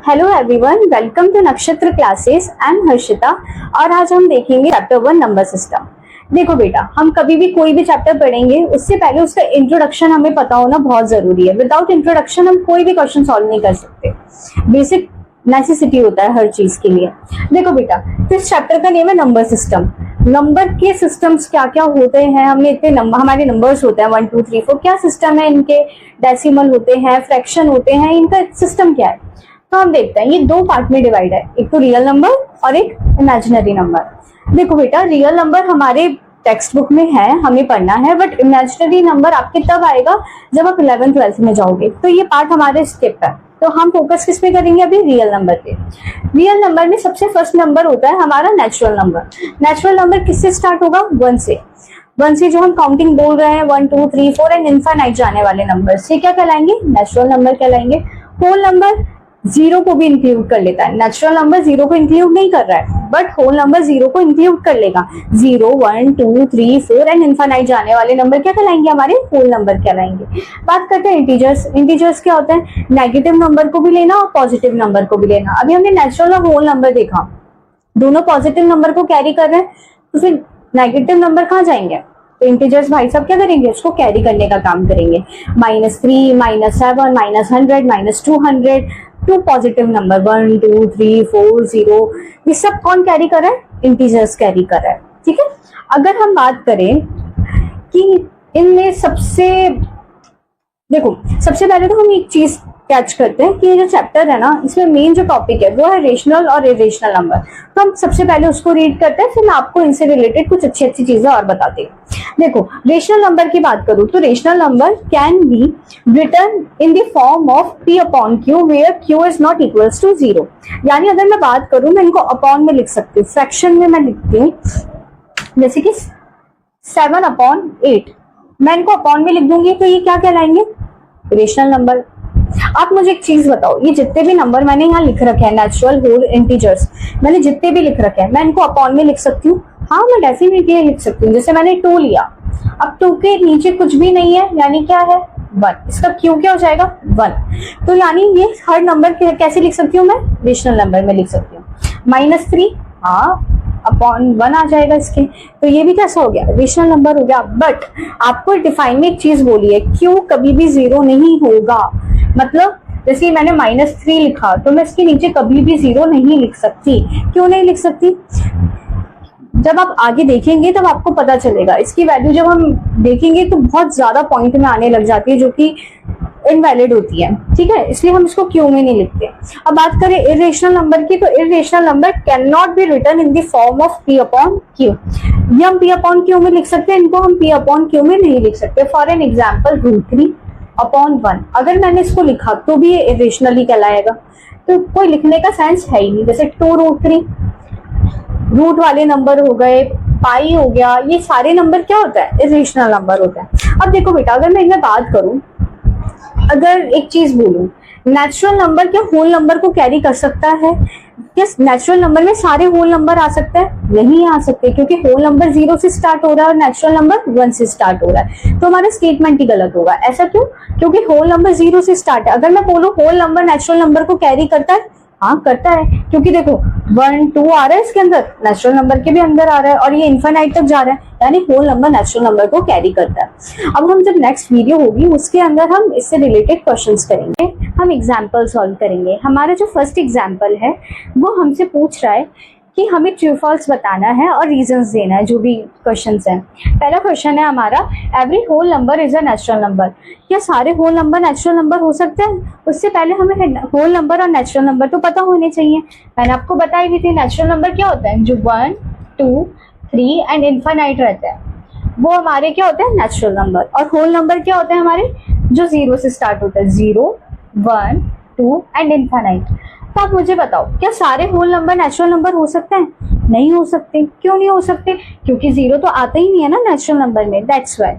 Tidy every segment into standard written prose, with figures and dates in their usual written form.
Hello everyone, welcome to नक्षत्र classes. I am Harshita और आज हम देखेंगे चैप्टर 1 नंबर सिस्टम। देखो बेटा, हम कभी भी कोई भी चैप्टर पढ़ेंगे उससे पहले उसका इंट्रोडक्शन हमें पता होना बहुत जरूरी है। विदाउट इंट्रोडक्शन हम कोई भी क्वेश्चन सॉल्व नहीं कर सकते। बेसिक नेसेसिटी होता है हर चीज के लिए। देखो बेटा, तो इस चैप्टर का नेम है नंबर सिस्टम। नंबर के सिस्टम्स क्या क्या होते हैं, हमने इतने नंबर, हमारे नंबर्स होते हैं 1 2 3 4, क्या सिस्टम है इनके, डेसिमल होते हैं, फ्रैक्शन होते हैं, इनका सिस्टम क्या है। तो हम देखते हैं, ये दो पार्ट में डिवाइड है, एक तो रियल नंबर और एक इमेजिनरी नंबर। देखो बेटा, रियल नंबर हमारे टेक्स्ट बुक में है, हमें पढ़ना है, बट इमेजिनरी नंबर आपके तब आएगा जब आप 11th 12th में जाओगे। तो ये पार्ट हमारे स्किप है, तो हम फोकस किस पे करेंगे अभी, रियल नंबर पे। रियल नंबर में सबसे फर्स्ट नंबर होता है हमारा नेचुरल नंबर। नेचुरल नंबर किससे स्टार्ट होगा, 1 से। 1 से जो हम काउंटिंग बोल रहे हैं 1 2 3 4 एंड इनफाइनाइट जाने वाले नंबर से क्या कहलाएंगे, नेचुरल नंबर कहलाएंगे। होल नंबर जीरो को भी इंक्लूड कर लेता है। नेचुरल नंबर जीरो को इंक्लूड नहीं कर रहा है, बट होल नंबर जीरो को इंक्लूड कर लेगा। 0 1 2 3 4 एंड इनफाइनाइट जाने वाले नंबर क्या कहलाएंगे, हमारे होल नंबर कहलाएंगे। बात करते हैं इंटीजर्स। इंटीजर्स क्या होता है, नेगेटिव नंबर को भी लेना और पॉजिटिव नंबर को भी लेना। अभी हमने नेचुरल और होल नंबर देखा, दोनों पॉजिटिव नंबर को कैरी कर रहे हैं, तो फिर नेगेटिव नंबर कहाँ जाएंगे। तो इंटीजर्स भाई साहब क्या करेंगे, उसको कैरी करने का काम करेंगे। -3 -7 -100 -200, टू पॉजिटिव नंबर 1 2 3 4 0, ये सब कौन कैरी कर रहा है, इंटीजर्स कैरी कर रहा है। ठीक है, अगर हम बात करें कि इनमें सबसे, देखो सबसे पहले तो हम एक चीज कैच करते हैं कि ये जो चैप्टर है ना, इसमें मेन जो टॉपिक है वो है रेशनल और इरेशनल नंबर। तो हम सबसे पहले उसको रीड करते हैं, फिर मैं आपको इनसे रिलेटेड कुछ अच्छी अच्छी चीजें और बताती हूँ। देखो, रेशनल नंबर की बात करूं तो rational number can be written in the form of p upon q where q is not equals to 0। यानी अगर मैं बात करूं, मैं इनको अपॉन में लिख सकती हूँ, फ्रैक्शन में मैं लिखती हूँ, जैसे कि 7/8, मैं इनको अपॉन में लिख दूंगी, तो ये क्या कहलाएंगे, रेशनल नंबर। आप मुझे एक चीज बताओ, ये जितने भी नंबर मैंने यहाँ लिख रखे हैं, नेचुरल होल इंटीजर्स, मैंने जितने भी लिख रखे हैं, मैं इनको अपॉन में लिख सकती हूँ। हाँ, मैं डेफिनेटली लिख सकती हूँ। जैसे मैंने 2 लिया, अब 2 के नीचे कुछ भी नहीं है, यानी क्या है 1, इसका क्यू क्या हो जाएगा 1। तो यानी ये हर नंबर कैसे लिख सकती हूँ मैं, रेशनल नंबर में लिख सकती हूँ। -3, हाँ अपॉन 1 आ जाएगा इसके, तो ये भी कैसा हो गया, रेशनल नंबर हो गया। बट आपको डिफाइन में एक चीज बोली है, क्यू कभी भी 0 नहीं होगा। मतलब जैसे मैंने -3 लिखा, तो मैं इसके नीचे कभी भी 0 नहीं लिख सकती। क्यों नहीं लिख सकती, जब आप आगे देखेंगे तब आपको पता चलेगा। इसकी वैल्यू जब हम देखेंगे तो बहुत ज्यादा पॉइंट में आने लग जाती है, जो कि इनवैलिड होती है। ठीक है, इसलिए हम इसको क्यू में नहीं लिखते। अब बात करें इरेशनल नंबर की, तो irrational number can not be written in the form of p upon q। ये हम p अपॉन q में लिख सकते हैं, इनको हम p अपॉन q में नहीं लिख सकते। फॉर एन एग्जाम्पल, √3/1, अगर मैंने इसको लिखा तो भी ये इरेशनली कहलाएगा, तो कोई लिखने का सेंस है ही नहीं। जैसे 2√3, रूट वाले नंबर हो गए, पाई हो गया, ये सारे नंबर क्या होता है, इरेशनल नंबर होता है। अब देखो बेटा, अगर मैं इनमें बात करूं, अगर एक चीज बोलूं, नेचुरल नंबर क्या होल नंबर को कैरी कर सकता है, क्या नेचुरल नंबर में सारे होल नंबर आ सकते हैं, नहीं आ सकते, क्योंकि होल नंबर 0 से स्टार्ट हो रहा है और नेचुरल नंबर 1 से स्टार्ट हो रहा है। तो हमारा स्टेटमेंट ही गलत होगा। ऐसा क्यों, क्योंकि होल नंबर 0 से स्टार्ट है। अगर मैं बोलूं होल नंबर नेचुरल नंबर को कैरी करता है, हाँ करता है, क्योंकि देखो 1 2 आ रहा है इसके अंदर, नेचुरल नंबर के भी अंदर आ रहा है, और ये इनफाइनाइट तक जा रहा है, यानी होल नंबर नेचुरल नंबर को कैरी करता है। अब हम जब नेक्स्ट वीडियो होगी उसके अंदर हम इससे रिलेटेड क्वेश्चंस करेंगे, हम एग्जाम्पल सॉल्व करेंगे। हमारा जो फर्स्ट एग्जाम्पल है वो हमसे पूछ रहा है कि हमें ट्रू फॉल्स बताना है और रीजंस देना है, जो भी क्वेश्चंस हैं। पहला क्वेश्चन है हमारा, every whole number is a natural number. क्या सारे होल नंबर नेचुरल नंबर हो सकते हैं? उससे पहले हमें होल नंबर और नेचुरल नंबर तो पता होने चाहिए। मैंने आपको बताई भी थी, नेचुरल नंबर क्या होता है, जो 1 2 3 एंड इनफाइनाइट रहता है, वो हमारे क्या होते हैं, नेचुरल नंबर। और होल नंबर क्या होते हैं हमारे, जो 0 से स्टार्ट होता है, 0 1 2 एंड इनफाइनाइट। तो आप मुझे बताओ, क्या सारे होल नंबर नेचुरल नंबर हो सकते हैं? नहीं हो सकते। क्यों नहीं हो सकते, क्योंकि 0 तो आता ही नहीं है ना नेचुरल नंबर में। That's why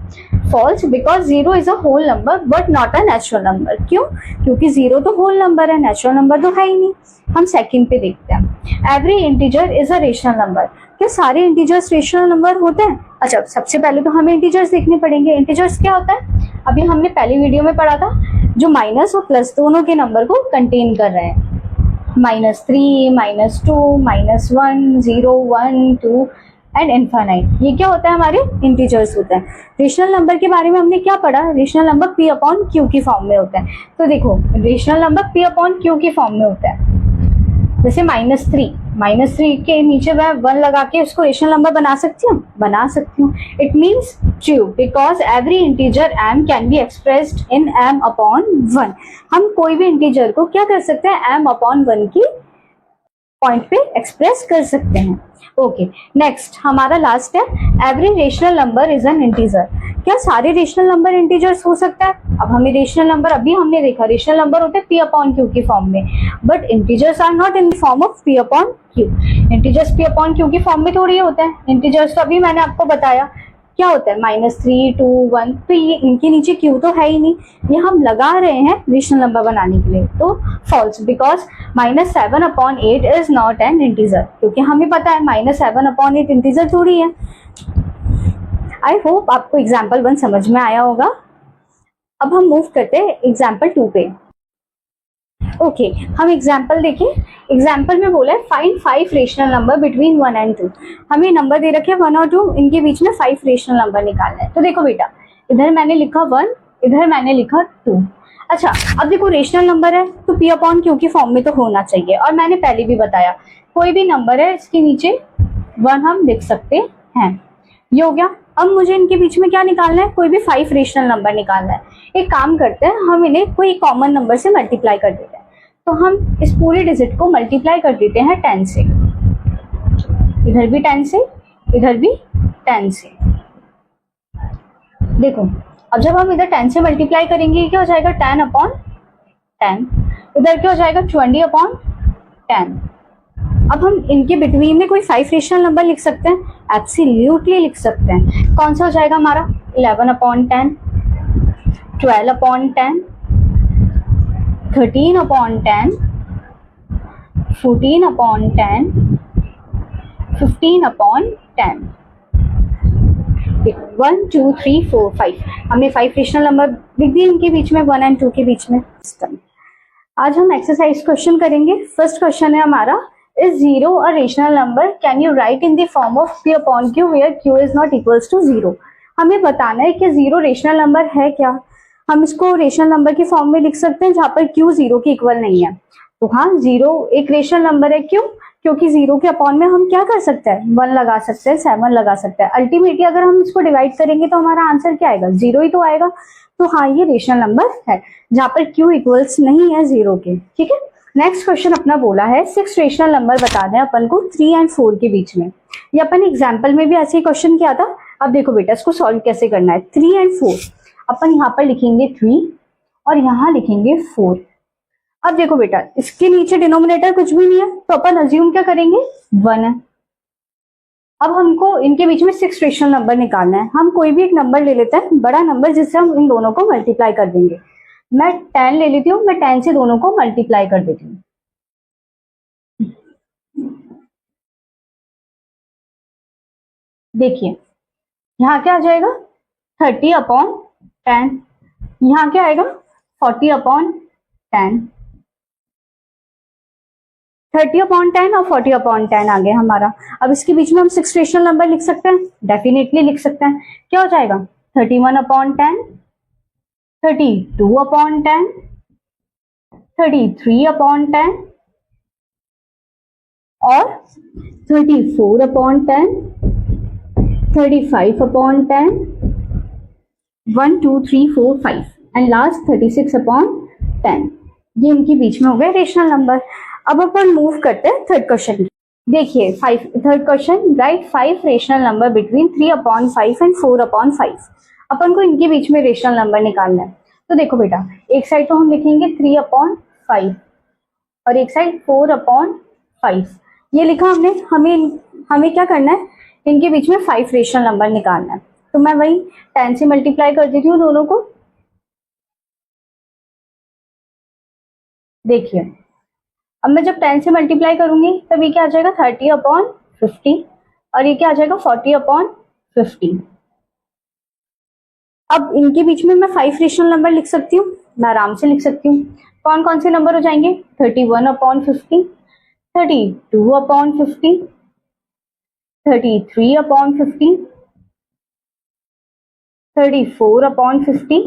false, because 0 is a whole number but not a natural number. क्यों, क्योंकि 0 तो होल नंबर है, नेचुरल नंबर तो है ही नहीं। हम सेकंड पे देखते हैं, every integer is a rational number. क्या सारे इंटीजर्स रेशनल नंबर होते हैं? अच्छा, सबसे पहले तो हमें इंटीजर्स देखने पड़ेंगे। इंटीजर्स क्या होता है, अभी हमने पहले वीडियो में पढ़ा था, जो माइनस और प्लस दोनों के नंबर को कंटेन कर रहे हैं। -3, -2, -1, 0, 1, 2 एंड इनफाइनाइट। ये क्या होता है, हमारे इंटीजर्स होते हैं। रेशनल नंबर के बारे में हमने क्या पढ़ा, rational number p upon q की फॉर्म में होता है। तो देखो rational number p upon q की फॉर्म में होता है। जैसे -3 के नीचे मैं 1 लगा के उसको रेशनल नंबर बना सकती हूँ। It means true because every integer m can be expressed in m upon 1। हम कोई भी इंटीजर को क्या कर सकते हैं, m अपॉन 1 की पॉइंट पे एक्सप्रेस कर सकते हैं। ओके, नेक्स्ट हमारा लास्ट है, every rational number is an integer. क्या सारे रेशनल नंबर इंटीजर्स हो सकता है? अब हमें रेशनल नंबर, अभी हमने देखा रेशनल नंबर होते हैं p अपॉन q की फॉर्म में, but integers are not in form of p upon q। Integers p upon q की फॉर्म में थोड़ी होते हैं। इंटीजर्स तो अभी मैंने आपको बताया क्या होता है, -3, 2, 1। तो ये इनके नीचे q तो है ही नहीं, ये हम लगा रहे हैं रेशनल नंबर बनाने के लिए। तो false, because -7 upon 8 is not an integer, क्योंकि हमें पता है -7 अपॉन 8 इंटीजर थोड़ी है। आई होप आपको एग्जाम्पल 1 समझ में आया होगा। अब हम मूव करते हैं एग्जाम्पल 2 पे। ओके, हम एग्जाम्पल देखिए। एग्जाम्पल में बोला है find 5 rational number between 1 and 2। हमें नंबर दे रखे हैं 1 और 2, इनके बीच में 5 रेशनल नंबर निकालना है। तो देखो बेटा, इधर मैंने लिखा 1, इधर मैंने लिखा 2। अच्छा, अब देखो रेशनल नंबर है तो p अपॉन q की फॉर्म में तो होना चाहिए, और मैंने पहले भी बताया कोई भी नंबर है इसके नीचे 1 हम लिख सकते हैं। ये हो गया। अब मुझे इनके बीच में क्या निकालना है, कोई भी 5 रेशनल नंबर निकालना है। एक काम करते हैं, हम इन्हें कोई कॉमन नंबर से मल्टीप्लाई कर देते हैं। तो हम इस पूरे डिजिट को मल्टीप्लाई कर देते हैं 10 से, इधर भी 10 से, इधर भी 10 से। देखो अब जब हम इधर 10 से मल्टीप्लाई करेंगे क्या हो जाएगा, 10 अपॉन 10। इधर क्या हो जाएगा, 20 अपॉन 10। अब हम इनके बिटवीन में कोई 5 रेशनल नंबर लिख सकते हैं, एब्सोल्युटली लिख सकते हैं। कौन सा हो जाएगा हमारा, 11 upon 10, 12 upon 10, 13 upon 10, 14 upon 10, 15 upon 10। 1, 2, 3, 4, 5। हमने 5 रेशनल नंबर लिख दिए इनके बीच में, 1 एंड 2 के बीच में। आज हम एक्सरसाइज क्वेश्चन करेंगे। फर्स्ट क्वेश्चन है हमारा, is 0 a rational number, can you write in the form of p upon q where q is not equals to 0। हमें बताना है कि 0 रेशनल नंबर है क्या। हम इसको रेशनल नंबर की फॉर्म में लिख सकते हैं जहां पर q 0 के इक्वल नहीं है। तो हाँ, 0 एक रेशनल नंबर है। क्यों? क्योंकि 0 के अपॉन में हम क्या कर सकते हैं, 1 लगा सकते हैं, 7 लगा सकते हैं। अल्टीमेटली अगर हम इसको डिवाइड करेंगे तो हमारा आंसर क्या आएगा, 0 ही तो आएगा। तो हाँ, ये रेशनल नंबर है जहां पर q इक्वल्स नहीं है 0 के। ठीक है, नेक्स्ट क्वेश्चन अपना बोला है 6 रेशनल नंबर बताने हैं अपन को 3 एंड 4 के बीच में। ये अपन एग्जाम्पल में भी ऐसे ही क्वेश्चन किया था। अब देखो बेटा, इसको सॉल्व कैसे करना है। 3 एंड 4 अपन यहाँ पर लिखेंगे 3 और यहाँ लिखेंगे 4। अब देखो बेटा, इसके नीचे डिनोमिनेटर कुछ भी नहीं है तो अपन अज्यूम क्या करेंगे, 1 है। अब हमको इनके बीच में 6 रेशनल नंबर निकालना है। हम कोई भी एक नंबर ले लेते हैं, बड़ा नंबर, जिससे हम इन दोनों को मल्टीप्लाई कर देंगे। मैं 10 ले लेती हूँ, मैं 10 से दोनों को मल्टीप्लाई कर देती हूँ। देखिए यहाँ क्या आ जाएगा, 30 अपॉन 10। यहाँ क्या आएगा, 40 अपॉन 10। 30 अपॉन 10 और 40 अपॉन 10 आ गया हमारा। अब इसके बीच में हम 6 रेशनल नंबर लिख सकते हैं, डेफिनेटली लिख सकते हैं। क्या हो जाएगा, 31 अपॉन 10, 32 अपॉन 10, 33 अपॉन 10 और 34 upon 10, 35 upon 10, 1, 2, 3, 4, 5 and last 36 upon 10। ये इनके बीच में हो गए रेशनल नंबर। अब अपन मूव करते हैं थर्ड क्वेश्चन। देखिए third question, right 5 rational number between 3 upon 5 and 4 upon 5। अपन को इनके बीच में रेशनल नंबर निकालना है। तो देखो बेटा, एक साइड तो हम लिखेंगे 3 अपॉन 5 और एक साइड 4 अपॉन 5। ये लिखा हमने। हमें क्या करना है, इनके बीच में 5 रेशनल नंबर निकालना है। तो मैं वही 10 से मल्टीप्लाई कर देती हूँ दोनों को। देखिए अब मैं जब 10 से मल्टीप्लाई करूंगी तब ये क्या आ जाएगा, 30 अपॉन 50 और ये क्या आ जाएगा, 40 अपॉन 50। अब इनके बीच में मैं 5 रेशनल नंबर लिख सकती हूँ, मैं आराम से लिख सकती हूँ। कौन कौन से नंबर हो जाएंगे? 31/50, 32/50, 33/50, 34/50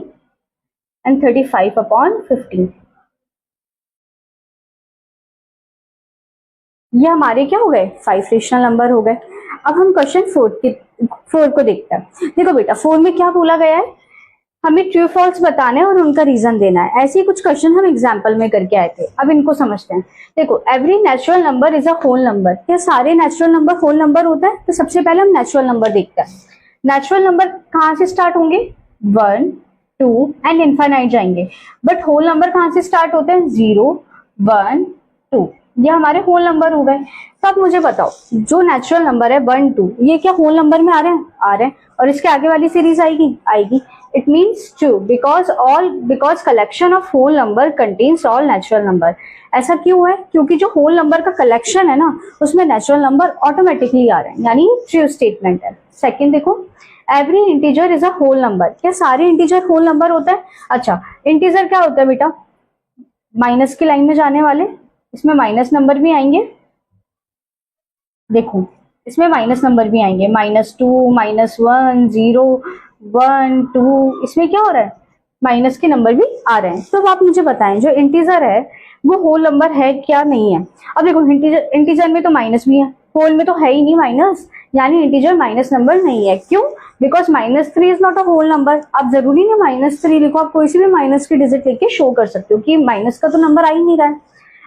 एंड 35/50। ये हमारे क्या हो गए? 5 रेशनल नंबर हो गए। अब हम क्वेश्चन 4 को देखते हैं। देखो बेटा 4 में क्या बोला गया है, हमें ट्रू फॉल्स बताना है और उनका रीजन देना है। ऐसे ही कुछ क्वेश्चन हम एग्जाम्पल में करके आए थे, अब इनको समझते हैं। देखो every natural number is a whole number. क्या सारे नेचुरल नंबर होल नंबर होता है? तो सबसे पहले हम नेचुरल नंबर देखते हैं। नेचुरल नंबर कहाँ से स्टार्ट होंगे? 1, 2 एंड इनफाइनाइट जाएंगे। बट होल नंबर कहाँ से स्टार्ट होते हैं? 0, 1, 2। ये हमारे होल नंबर हो गए। तो आप मुझे बताओ जो नेचुरल नंबर है 1, 2, ये क्या होल नंबर में आ रहे हैं? आ रहे हैं। और इसके आगे वाली सीरीज आएगी? आएगी। It means true because collection of whole number contains all natural number. ऐसा क्यों है? क्योंकि जो होल नंबर का कलेक्शन है ना उसमें नेचुरल नंबर ऑटोमेटिकली आ रहे हैं, यानी ट्रू स्टेटमेंट है। सेकेंड देखो every integer is a whole number. क्या सारे इंटीजर होल नंबर होता है? अच्छा इंटीजर क्या होता है बेटा? माइनस की लाइन में जाने वाले, इसमें माइनस नंबर भी आएंगे। देखो इसमें माइनस नंबर भी आएंगे, -2, -1, 0, 1, 2। इसमें क्या हो रहा है? माइनस के नंबर भी आ रहे हैं। तो अब आप मुझे बताएं जो इंटीजर है वो होल नंबर है क्या नहीं है? अब देखो इंटीजर में तो माइनस भी है, होल में तो है ही नहीं माइनस, यानी इंटीजर माइनस नंबर नहीं है। क्यों? Because -3 is not a whole number. आप जरूरी नहीं -3 लिखो, आप कोई सी भी माइनस की डिजिट लेके शो कर सकते हो कि माइनस का तो नंबर आ ही नहीं रहा है।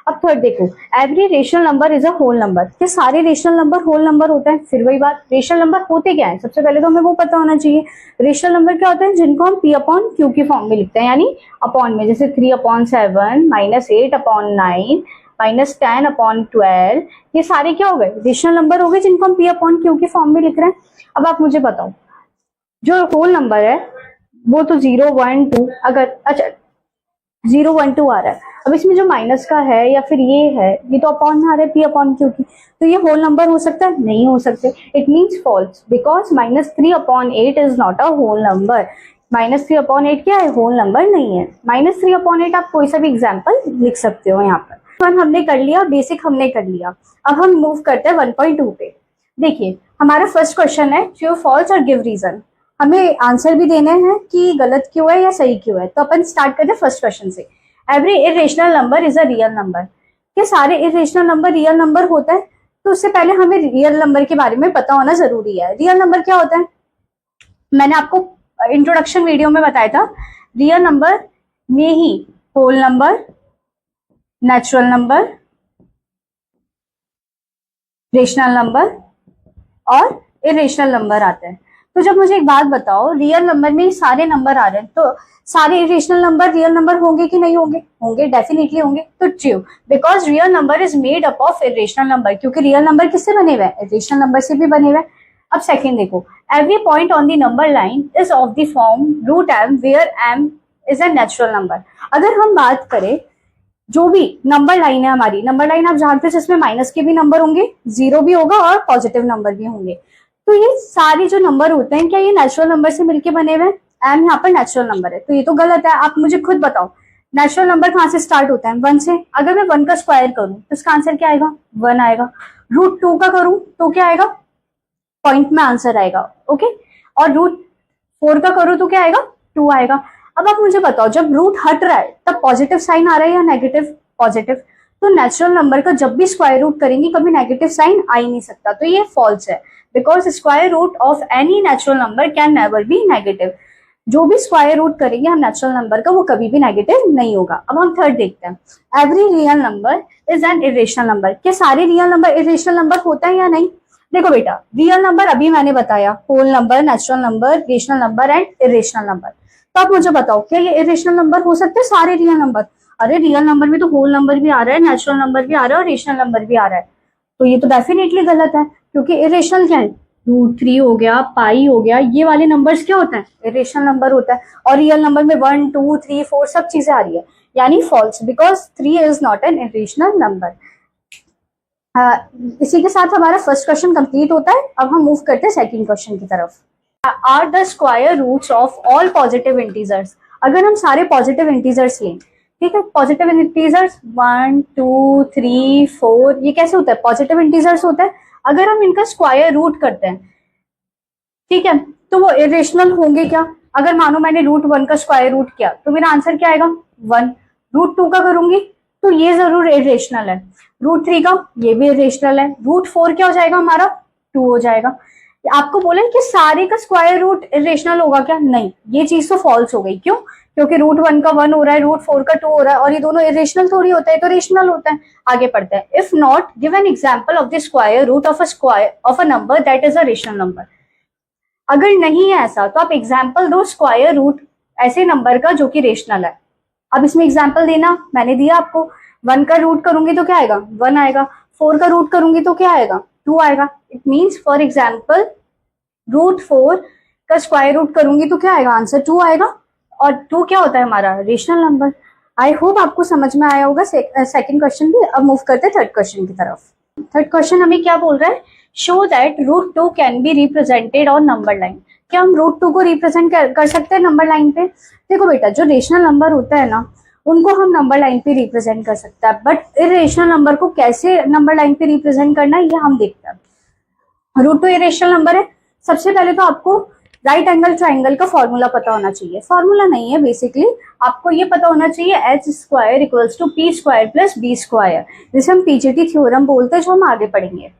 अब थर्ड देखो every rational number is a whole number. क्या सारे रेशनल नंबर होल नंबर होते हैं? फिर वही बात, रेशनल नंबर होते क्या है? सबसे पहले तो हमें वो पता होना चाहिए। रेशनल नंबर क्या होते हैं? जिनको हम P/Q की फॉर्म में लिखते हैं, यानी अपॉन में, जैसे 3/7, -8/9, -10/12। ये सारे क्या हो गए? रेशनल नंबर हो गए जिनको हम P/Q की फॉर्म में लिख रहे हैं। अब आप मुझे बताओ जो होल नंबर है वो तो 0, 1, 2, अगर अच्छा 0, 1, 2 आ रहा है। अब इसमें जो माइनस का है या फिर ये है, ये तो अपॉन में आ रहा है P/Q की, तो ये होल नंबर हो सकता है? नहीं हो सकते। It means false because -3/8 is not a whole number. -3/8 क्या है? होल नंबर नहीं है। -3/8 आप कोई सा भी एग्जाम्पल लिख सकते हो। यहाँ पर हमने कर लिया, बेसिक हमने कर लिया। अब हम मूव करते हैं 1.2 पे। देखिए हमारा फर्स्ट क्वेश्चन है ट्रू फॉल्स और गिव रीजन। हमें आंसर भी देने हैं कि गलत क्यों है या सही क्यों है। तो अपन स्टार्ट करते हैं फर्स्ट क्वेश्चन से। Every irrational number is a real number. क्या सारे इरेशनल नंबर रियल नंबर होता है? तो उससे पहले हमें रियल नंबर के बारे में पता होना जरूरी है। रियल नंबर क्या होता है? मैंने आपको इंट्रोडक्शन वीडियो में बताया था। रियल नंबर में ही whole number, natural number, rational number और इरेशनल नंबर आते हैं। तो जब मुझे एक बात बताओ, रियल नंबर में सारे नंबर आ रहे हैं, तो सारे इरेशनल नंबर रियल नंबर होंगे कि नहीं होंगे? होंगे, डेफिनेटली होंगे। तो true because real number is made up of irrational number. क्योंकि रियल नंबर किससे बने हुए हैं? इरेशनल नंबर से भी बने हुए हैं। अब सेकेंड देखो every point on the number line is of the form √m where m is a natural number. अगर हम बात करें जो भी नंबर लाइन है, हमारी नंबर लाइन आप जानते हैं जिसमें माइनस के भी नंबर होंगे, 0 भी होगा और पॉजिटिव नंबर भी होंगे। तो ये सारे जो नंबर होते हैं क्या ये नेचुरल नंबर से मिलके बने हुए हैं? एम यहाँ पर नेचुरल नंबर है, तो ये तो गलत है। आप मुझे खुद बताओ नेचुरल नंबर कहाँ से स्टार्ट होता है? 1 से। अगर मैं 1 का स्क्वायर करूं तो इसका आंसर क्या आएगा? 1 आएगा। √2 का करूं तो क्या आएगा? पॉइंट में आंसर आएगा। ओके। और √4 का करूं तो क्या आएगा? 2 आएगा। अब आप मुझे बताओ जब रूट हट रहा है तब पॉजिटिव साइन आ रहा है या नेगेटिव? पॉजिटिव। तो नेचुरल नंबर का जब भी स्क्वायर रूट करेंगे कभी नेगेटिव साइन आ ही नहीं सकता, तो ये फॉल्स है। Because square root of any natural number can never be negative. जो भी स्क्वायर रूट करेंगे हम नेचुरल नंबर का वो कभी भी नेगेटिव नहीं होगा। अब हम थर्ड देखते हैं every real number is an irrational number. क्या सारे रियल नंबर इरेशनल नंबर होता है या नहीं? देखो बेटा रियल नंबर अभी मैंने बताया, whole number, natural number, rational number and irrational number. तो आप मुझे बताओ क्या ये इरेशनल नंबर हो सकते हैं सारे रियल नंबर? अरे रियल नंबर में तो होल नंबर भी आ रहा है, नेचुरल नंबर भी आ रहा है और रेशनल नंबर भी आ रहा है। तो ये तो डेफिनेटली गलत है क्योंकि इरेशनल क्या है? √3 हो गया, पाई हो गया, ये वाले नंबर्स क्या होता है? इरेशनल नंबर होता है। और रियल नंबर में 1, 2, 3, 4 सब चीजें आ रही है, यानी false because 3 is not an irrational number. इसी के साथ हमारा फर्स्ट क्वेश्चन कंप्लीट होता है। अब हम मूव करते हैं सेकंड क्वेश्चन की तरफ। Are the square roots of all positive integers. अगर हम सारे पॉजिटिव इंटीजर्स लें ठीक है। पॉजिटिव इंटीजर्स 1 2 3 4 ये कैसे होता है, पॉजिटिव इंटीजर्स होता है। अगर हम इनका स्क्वायर रूट करते हैं, ठीक है, तो वो इरेशनल होंगे क्या। अगर मानो मैंने √1 का स्क्वायर रूट किया तो मेरा आंसर क्या आएगा 1। √2 का करूंगी तो ये जरूर इरेशनल है। √3 का ये भी इरेशनल है। √4 क्या हो जाएगा हमारा 2 हो जाएगा। आपको बोला कि सारे का स्क्वायर रूट इरेशनल होगा क्या, नहीं, ये चीज तो फॉल्स हो गई। क्यों, क्योंकि √1 का 1 हो रहा है, √4 का 2 हो रहा है, और ये दोनों इरेशनल थोड़ी होता है, तो रेशनल होता है। आगे पढ़ते हैं। If not give an example of the square root of a number that is a rational number. अगर नहीं है ऐसा तो आप एग्जाम्पल दो स्क्वायर रूट ऐसे नंबर का जो कि रेशनल है। अब इसमें एग्जाम्पल देना मैंने दिया आपको। 1 का रूट करूंगी तो क्या आएगा 1 आएगा। 4 का रूट करूंगी तो क्या आएगा 2 आएगा। इट मीन्स फॉर एग्जाम्पल √4 का स्क्वायर रूट करूंगी तो क्या आएगा आंसर 2 आएगा। और 2 क्या होता है हमारा रेशनल नंबर। आई होप आपको समझ में आया होगा सेकंड क्वेश्चन भी। अब मूव करते हैं थर्ड क्वेश्चन की तरफ। थर्ड क्वेश्चन हमें क्या बोल रहा है, show that √2 can be represented on number line. क्या हम √2 को रिप्रेजेंट कर सकते हैं नंबर लाइन पे। देखो बेटा, जो रेशनल नंबर होता है ना उनको हम नंबर लाइन पे रिप्रेजेंट कर सकते हैं, बट इरेशनल नंबर को कैसे नंबर लाइन पे रिप्रेजेंट करना है ये हम देखते हैं। √2 इरेशनल नंबर है। सबसे पहले तो आपको राइट एंगल ट्राइंगल का फॉर्मूला पता होना चाहिए। फॉर्मूला नहीं है, बेसिकली आपको ये पता होना चाहिए h² equals to p² plus b², जिसे हम पीजीटी थ्योरम बोलते हैं, जो हम आगे पढ़ेंगे।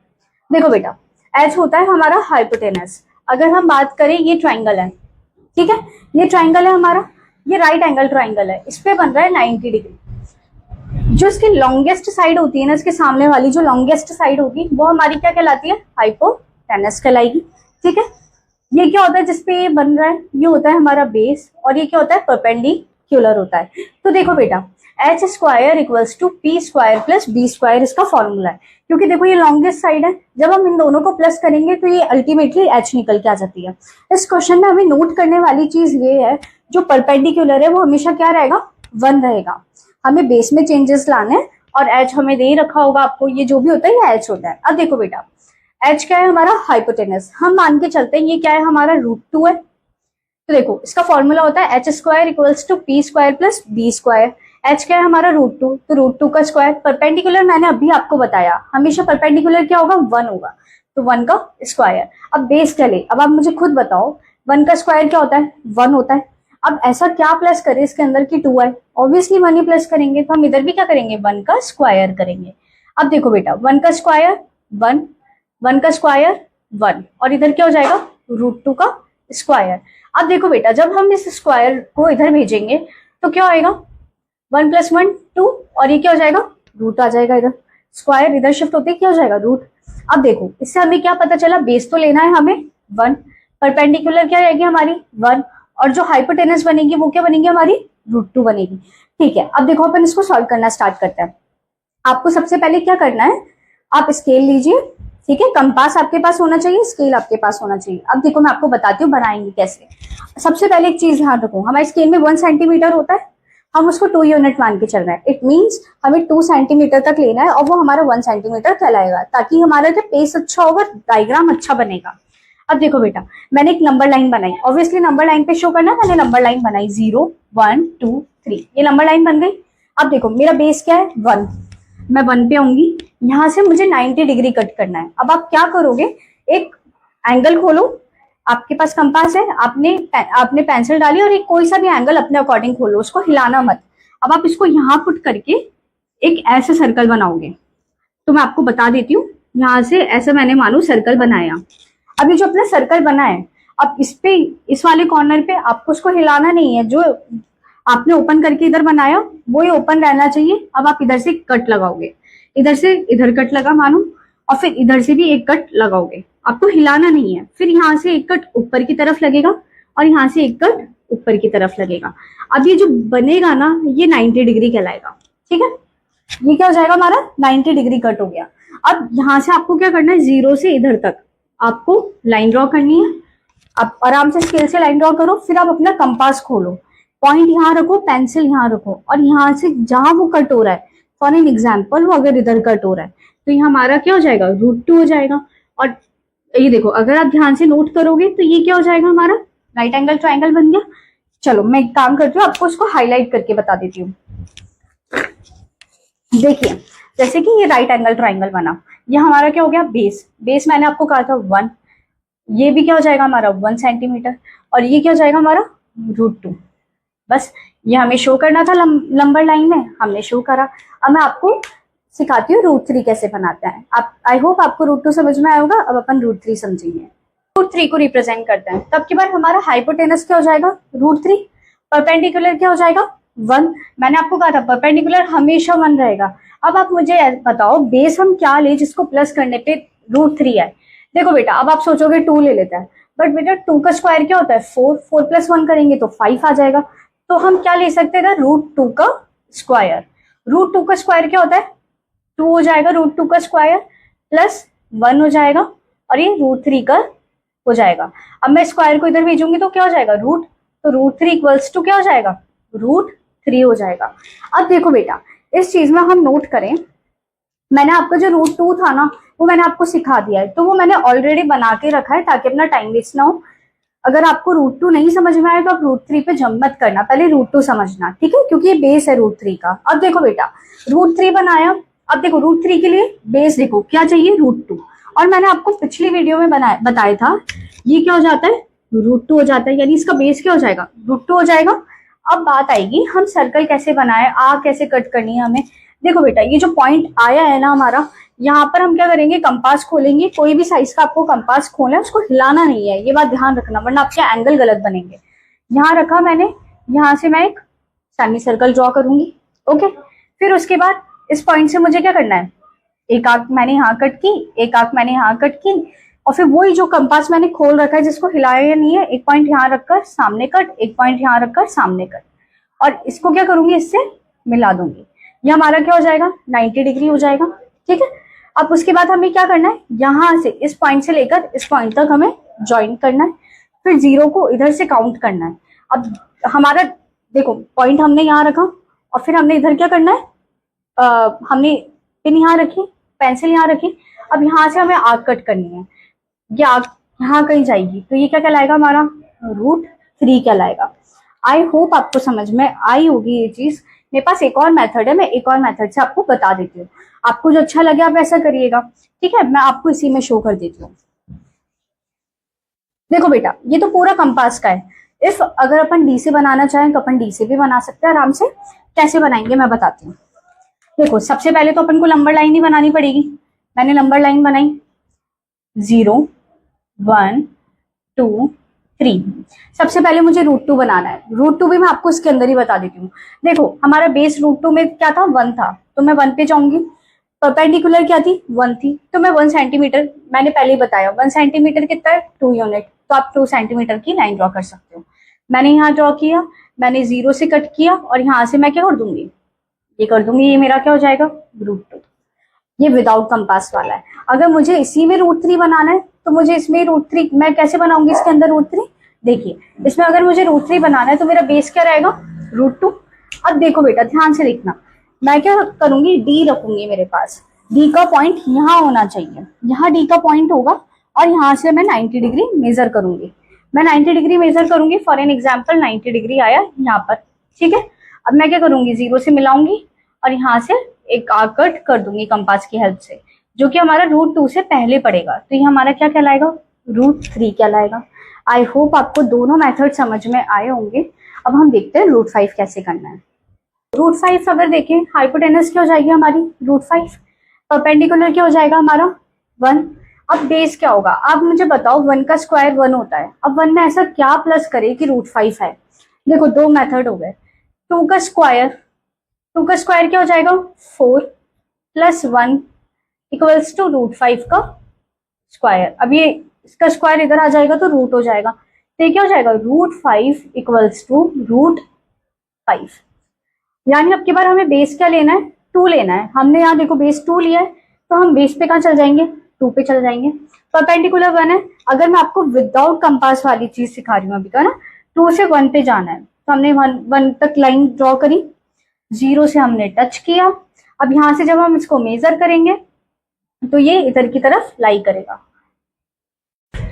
देखो बेटा, h होता है हमारा हाइपोटेनस। अगर हम बात करें ये ट्राइंगल है, ठीक है, ये ट्राइंगल है हमारा, ये राइट एंगल ट्राइंगल है, इस पे बन रहा है 90 डिग्री। जो इसकी लॉन्गेस्ट साइड होती है ना, इसके सामने वाली जो लॉन्गेस्ट साइड होगी वो हमारी क्या कहलाती है, हाइपोटेनस कहलाएगी। ठीक है, ये क्या होता है जिसपे ये बन रहा है, ये होता है हमारा बेस, और ये क्या होता है परपेंडिकुलर होता है। तो देखो बेटा, h² equals to p² plus b² इसका फॉर्मूला है। क्योंकि देखो ये लॉन्गेस्ट साइड है, जब हम इन दोनों को प्लस करेंगे तो ये अल्टीमेटली h निकल के आ जाती है। इस क्वेश्चन में हमें नोट करने वाली चीज ये है, जो परपेंडिकुलर है वो हमेशा क्या रहेगा 1 रहेगा। हमें बेस में चेंजेस लाने हैं, और h हमें दे ही रखा होगा आपको, ये जो भी होता है ये h होता है। अब देखो बेटा, h क्या है हमारा हाइपोटेनस, हम मान के चलते हैं ये क्या है हमारा √2 है। तो देखो इसका फॉर्मूला होता है h² equals to p² plus b²। h क्या है हमारा √2, तो √2 का स्क्वायर। परपेंडिकुलर मैंने अभी आपको बताया हमेशा परपेंडिकुलर क्या होगा 1 होगा, तो 1 का स्क्वायर। अब बेस क्या ले, अब आप मुझे खुद बताओ 1 का स्क्वायर क्या होता है 1 होता है। अब ऐसा क्या प्लस करें इसके अंदर की 2 है, ऑब्वियसली 1 ही प्लस करेंगे, तो हम इधर भी क्या करेंगे 1 का स्क्वायर करेंगे। अब देखो बेटा 1 का स्क्वायर 1, 1 का स्क्वायर 1, और इधर क्या हो जाएगा √2 का स्क्वायर। अब देखो बेटा, जब हम इस स्क्वायर को इधर भेजेंगे तो क्या होएगा 1 + 1 2, और ये क्या हो जाएगा रूट आ जाएगा, इधर स्क्वायर इधर शिफ्ट होते क्या हो जाएगा रूट। अब देखो इससे हमें क्या पता चला, बेस तो लेना है हमें 1, परपेंडिकुलर क्या रहेगी हमारी 1, और जो हाइपोटेनस बनेगी वो क्या बनेगी हमारी √2 बनेगी। ठीक है, अब देखो अपन इसको सॉल्व करना स्टार्ट करते हैं। आपको सबसे पहले क्या करना है, आप स्केल लीजिए, ठीक है, कंपास आपके पास होना चाहिए, स्केल आपके पास होना चाहिए। अब देखो मैं आपको बताती हूँ बनाएंगे कैसे। सबसे पहले एक चीज ध्यान रखो, हमारे स्केल में 1 सेंटीमीटर होता है, हम उसको 2 यूनिट मान के चल रहे हैं। इट मींस हमें 2 सेंटीमीटर तक लेना है, और वो हमारा 1 सेंटीमीटर कहलाएगा, ताकि हमारा जो पेस अच्छा होगा, डायग्राम अच्छा बनेगा। अब देखो बेटा, मैंने एक नंबर लाइन बनाई, ऑब्वियसली नंबर लाइन पे शो करना है, मैंने नंबर लाइन बनाई 0 1 2 3, ये नंबर लाइन बन गई। अब देखो मेरा बेस क्या है 1, मैं 1 पे आऊंगी, यहाँ से मुझे 90 डिग्री कट करना है। अब आप क्या करोगे, एक एंगल खोलो, आपके पास कंपास है, आपने पेंसिल डाली, और एक कोई सा भी एंगल अपने अकॉर्डिंग खोलो, उसको हिलाना मत। अब आप इसको यहाँ पुट करके एक ऐसे सर्कल बनाओगे। तो मैं आपको बता देती हूँ, यहाँ से ऐसे मैंने मानो सर्कल बनाया। अब ये जो अपना सर्कल बना है, अब इस वाले कॉर्नर पे आपको उसको हिलाना नहीं है, जो आपने ओपन करके इधर बनाया वो ही ओपन रहना चाहिए। अब आप इधर से कट लगाओगे, इधर से इधर कट लगा मानो, और फिर इधर से भी एक कट लगाओगे, आपको हिलाना नहीं है। फिर यहाँ से एक कट ऊपर की तरफ लगेगा, और यहाँ से एक कट ऊपर की तरफ लगेगा। अब ये जो बनेगा ना, ये 90 डिग्री कहलाएगा। ठीक है, ये क्या हो जाएगा हमारा 90 डिग्री कट हो गया। अब यहाँ से आपको क्या करना है, 0 से इधर तक आपको लाइन ड्रॉ करनी है। आप आराम से स्केल से लाइन ड्रॉ करो, फिर आप अपना कंपास खोलो, पॉइंट यहाँ रखो, पेंसिल यहाँ रखो, और यहाँ से जहां वो कट हो रहा है, फॉर एन एग्जाम्पल वो अगर इधर कट हो रहा है, तो ये हमारा क्या हो जाएगा √2 हो जाएगा। और ये देखो, अगर आप ध्यान से नोट करोगे तो ये क्या हो जाएगा हमारा राइट एंगल ट्राइंगल बन गया। चलो मैं एक काम करती हूँ, आपको उसको हाईलाइट करके बता देती हूँ। देखिए जैसे कि ये राइट एंगल ट्राइंगल बना, ये हमारा क्या हो गया बेस, बेस मैंने आपको कहा था 1, ये भी क्या हो जाएगा हमारा 1 सेंटीमीटर, और ये क्या हो जाएगा हमारा √2। बस ये हमें शो करना था नंबर लाइन में, हमने शो करा। अब मैं आपको सिखाती हूँ √3 कैसे बनाते हैं। आप आई होप आपको √2 समझ में आया होगा। अब अपन √3 समझेंगे। √3 को रिप्रेजेंट करते हैं, तब के बाद हमारा हाइपोटेनस क्या हो जाएगा √3, परपेंडिकुलर क्या हो जाएगा 1। मैंने आपको कहा था परपेंडिकुलर हमेशा 1 रहेगा। अब आप मुझे बताओ बेस हम क्या ले जिसको प्लस करने पे √3 है। देखो बेटा अब आप सोचोगे 2 ले लेता है, बट बेटा 2 का स्क्वायर क्या होता है 4, 4 + 1 करेंगे तो 5 आ जाएगा। तो हम क्या ले सकते थे √2 का स्क्वायर। √2 का स्क्वायर क्या होता है 2 हो जाएगा, √2 का स्क्वायर प्लस 1 हो जाएगा, और ये √3 का हो जाएगा। अब मैं स्क्वायर को इधर भेजूंगी तो क्या हो जाएगा रूट, तो √3 = क्या हो जाएगा √3 हो जाएगा। अब देखो बेटा इस चीज में हम नोट करें, मैंने आपका जो √2 था ना वो मैंने आपको सिखा दिया है, तो वो मैंने ऑलरेडी बना के रखा है ताकि अपना टाइम वेस्ट ना हो। अगर आपको √2 नहीं समझ में आए तो आप √3 पे जंप मत करना, पहले √2 समझना, ठीक है, क्योंकि ये बेस है √3 का। अब देखो बेटा √3 बनाया, अब देखो √3 के लिए बेस देखो क्या चाहिए √2, और मैंने आपको पिछली वीडियो में बताया था ये क्या हो जाता है √2 हो जाता है, यानी इसका बेस क्या हो जाएगा √2 हो जाएगा। अब बात आएगी हम सर्कल कैसे बनाए, आर्क कैसे कट करनी है हमें। देखो बेटा ये जो पॉइंट आया है ना हमारा, यहाँ पर हम क्या करेंगे कंपास खोलेंगे, कोई भी साइज का आपको कंपास खोलना है, उसको हिलाना नहीं है, ये बात ध्यान रखना वरना आपके एंगल गलत बनेंगे। यहाँ रखा मैंने, यहाँ से मैं एक सेमी सर्कल ड्रॉ करूंगी, ओके। फिर उसके बाद इस पॉइंट से मुझे क्या करना है, एक आर्क मैंने यहाँ कट की, एक आर्क मैंने यहाँ कट की, और फिर वही जो कंपास मैंने खोल रखा है जिसको हिलाया नहीं है, एक पॉइंट यहाँ रखकर सामने कट, एक पॉइंट यहाँ रखकर सामने कट, और इसको क्या करूंगी इससे मिला दूंगी, ये हमारा क्या हो जाएगा 90 डिग्री हो जाएगा, ठीक है। अब उसके बाद हमें क्या करना है, यहाँ से इस पॉइंट से लेकर इस पॉइंट तक हमें ज्वाइन करना है, फिर 0 को इधर से काउंट करना है। अब हमारा देखो पॉइंट हमने यहाँ रखा, और फिर हमने इधर क्या करना है, हमने पिन यहाँ रखी, पेंसिल यहाँ रखी, अब यहाँ से हमें आर्क कट करनी है, ये आर्क यहाँ कहीं जाएगी, तो ये क्या कहलाएगा हमारा √3 कहलाएगा। आई होप आपको समझ में आई होगी ये चीज। मेरे पास एक और मेथड है, मैं एक और मेथड से आपको बता देती हूँ, आपको जो अच्छा लगे आप ऐसा करिएगा, ठीक है। मैं आपको इसी में शो कर देती हूँ। देखो बेटा ये तो पूरा कंपास का है, इफ अगर अपन डी से बनाना चाहें तो अपन डी से भी बना सकते हैं आराम से। कैसे बनाएंगे मैं बताती हूँ। देखो सबसे पहले तो अपन को नंबर लाइन ही बनानी पड़ेगी, मैंने नंबर लाइन बनाई 0 1 2 3। सबसे पहले मुझे √2 बनाना है, √2 भी मैं आपको इसके अंदर ही बता देती हूँ। देखो हमारा बेस √2 में क्या था 1 था, तो मैं 1 पे जाऊंगी, परपेंडिकुलर क्या थी 1 थी, तो मैं 1 सेंटीमीटर, मैंने पहले ही बताया 1 सेंटीमीटर कितना है 2 यूनिट, तो आप 2 सेंटीमीटर की लाइन ड्रॉ कर सकते हो। मैंने यहाँ ड्रॉ किया, मैंने 0 से कट किया, और यहाँ से मैं क्या कर दूंगी, ये कर दूंगी, ये मेरा क्या हो जाएगा √2। ये विदाउट कंपास वाला है। अगर मुझे इसी में √3 बनाना है तो मुझे इसमें √3 मैं कैसे बनाऊंगी, इसके अंदर √3 देखिए, इसमें अगर मुझे √3 बनाना है तो मेरा बेस क्या रहेगा √2। अब देखो बेटा ध्यान से देखना, मैं क्या करूंगी डी रखूंगी, मेरे पास डी का पॉइंट यहाँ होना चाहिए, यहाँ डी का पॉइंट होगा, और यहाँ से मैं 90 डिग्री मेजर करूंगी, मैं 90 डिग्री मेजर करूंगी, फॉर एन एग्जाम्पल 90 डिग्री आया यहाँ पर, ठीक है। अब मैं क्या करूंगी 0 से मिलाऊंगी, और यहाँ से एक आर्क कट कर दूंगी कंपास की हेल्प से, जो कि हमारा √2 से पहले पड़ेगा, तो ये हमारा क्या कहलाएगा √3 कहलाएगा। आई होप आपको दोनों मेथड समझ में आए होंगे। अब हम देखते हैं √5 कैसे करना है। √5 अगर देखें, हाइपोटेनस क्या हो जाएगी हमारी √5, परपेंडिकुलर क्या हो जाएगा हमारा 1। अब बेस क्या होगा, अब मुझे बताओ 1 का स्क्वायर 1 होता है, अब 1 में ऐसा क्या प्लस करे कि √5 है। देखो दो मेथड हो गए, 2 का स्क्वायर, 2 का स्क्वायर क्या हो जाएगा 4 + 1 = √5 का स्क्वायर। अब ये इसका स्क्वायर इधर आ जाएगा तो रूट हो जाएगा, तो ये क्या हो जाएगा √5 = √5। यानी अब की बार हमें बेस क्या लेना है 2 लेना है, हमने यहाँ देखो बेस 2 लिया है, तो हम बेस पे कहाँ चल जाएंगे 2 पे चल जाएंगे। परपेंडिकुलर 1 है, अगर मैं आपको विदाउट कंपास वाली चीज सिखा रही हूँ अभी का ना, 2 से 1 पे जाना है, तो हमने 1 तक लाइन ड्रॉ करी, 0 से हमने टच किया। अब यहाँ से जब हम इसको मेजर करेंगे तो ये इधर की तरफ लाई करेगा,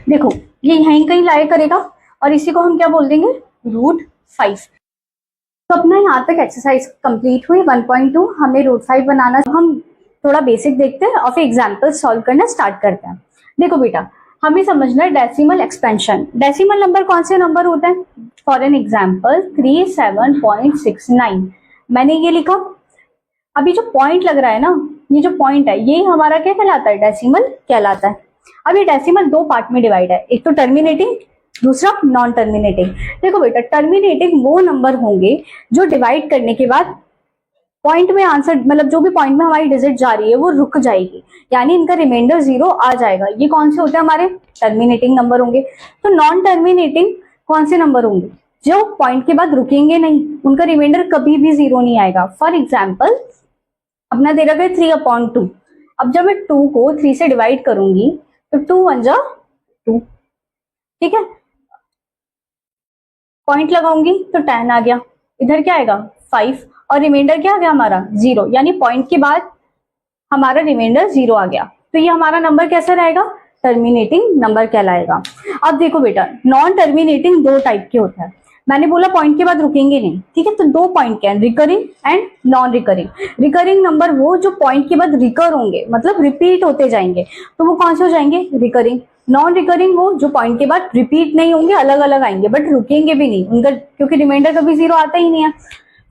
देखो ये यहीं कहीं लाई करेगा, और इसी को हम क्या बोल देंगे √5। तो अपना यहाँ तक एक्सरसाइज कंप्लीट हुई 1.2। हमें रूट 5 बनाना, हम थोड़ा बेसिक देखते हैं और फिर एग्जाम्पल सॉल्व करना स्टार्ट करते हैं। देखो बेटा, हमें समझना है डेसिमल एक्सपेंशन। डेसिमल नंबर कौन से नंबर होते हैं? फॉर एन एग्जाम्पल 37.69 मैंने ये लिखा। अभी जो पॉइंट लग रहा है ना, ये जो पॉइंट है ये हमारा क्या कहलाता है? डेसिमल कहलाता है। अब ये डेसिमल दो पार्ट में डिवाइड है, एक तो टर्मिनेटिंग, दूसरा नॉन टर्मिनेटिंग। देखो बेटा, टर्मिनेटिंग वो नंबर होंगे जो डिवाइड करने के बाद पॉइंट में आंसर, मतलब जो भी पॉइंट में हमारी डिजिट जा रही है वो रुक जाएगी, यानी इनका रिमाइंडर 0 आ जाएगा। ये कौन से होते हैं? हमारे टर्मिनेटिंग नंबर होंगे। तो नॉन टर्मिनेटिंग कौन से नंबर होंगे? जो पॉइंट के बाद रुकेंगे नहीं, उनका रिमाइंडर कभी भी 0 नहीं आएगा। फॉर एग्जाम्पल अपना दे रखा है 3/2। अब जब मैं 2 को 3 से डिवाइड करूंगी तो 2 1 जा 2, ठीक है। पॉइंट लगाऊंगी तो 10 आ गया, इधर क्या आएगा? 5, और रिमाइंडर क्या आ गया हमारा? 0, यानी पॉइंट के बाद हमारा रिमाइंडर 0 आ गया। तो ये हमारा नंबर कैसा रहेगा? टर्मिनेटिंग नंबर कहलाएगा। अब देखो बेटा, नॉन टर्मिनेटिंग दो टाइप के होते हैं। मैंने बोला पॉइंट के बाद रुकेंगे नहीं, ठीक है। तो दो पॉइंट क्या है? Recurring and non recurring. Recurring number वो जो पॉइंट के बाद रिकर होंगे, मतलब रिपीट होते जाएंगे, तो वो कौन से हो जाएंगे? रिकरिंग। नॉन रिकरिंग वो जो पॉइंट के बाद रिपीट नहीं होंगे, अलग अलग आएंगे बट रुकेंगे भी नहीं उनका, क्योंकि रिमाइंडर कभी 0 आता ही नहीं है।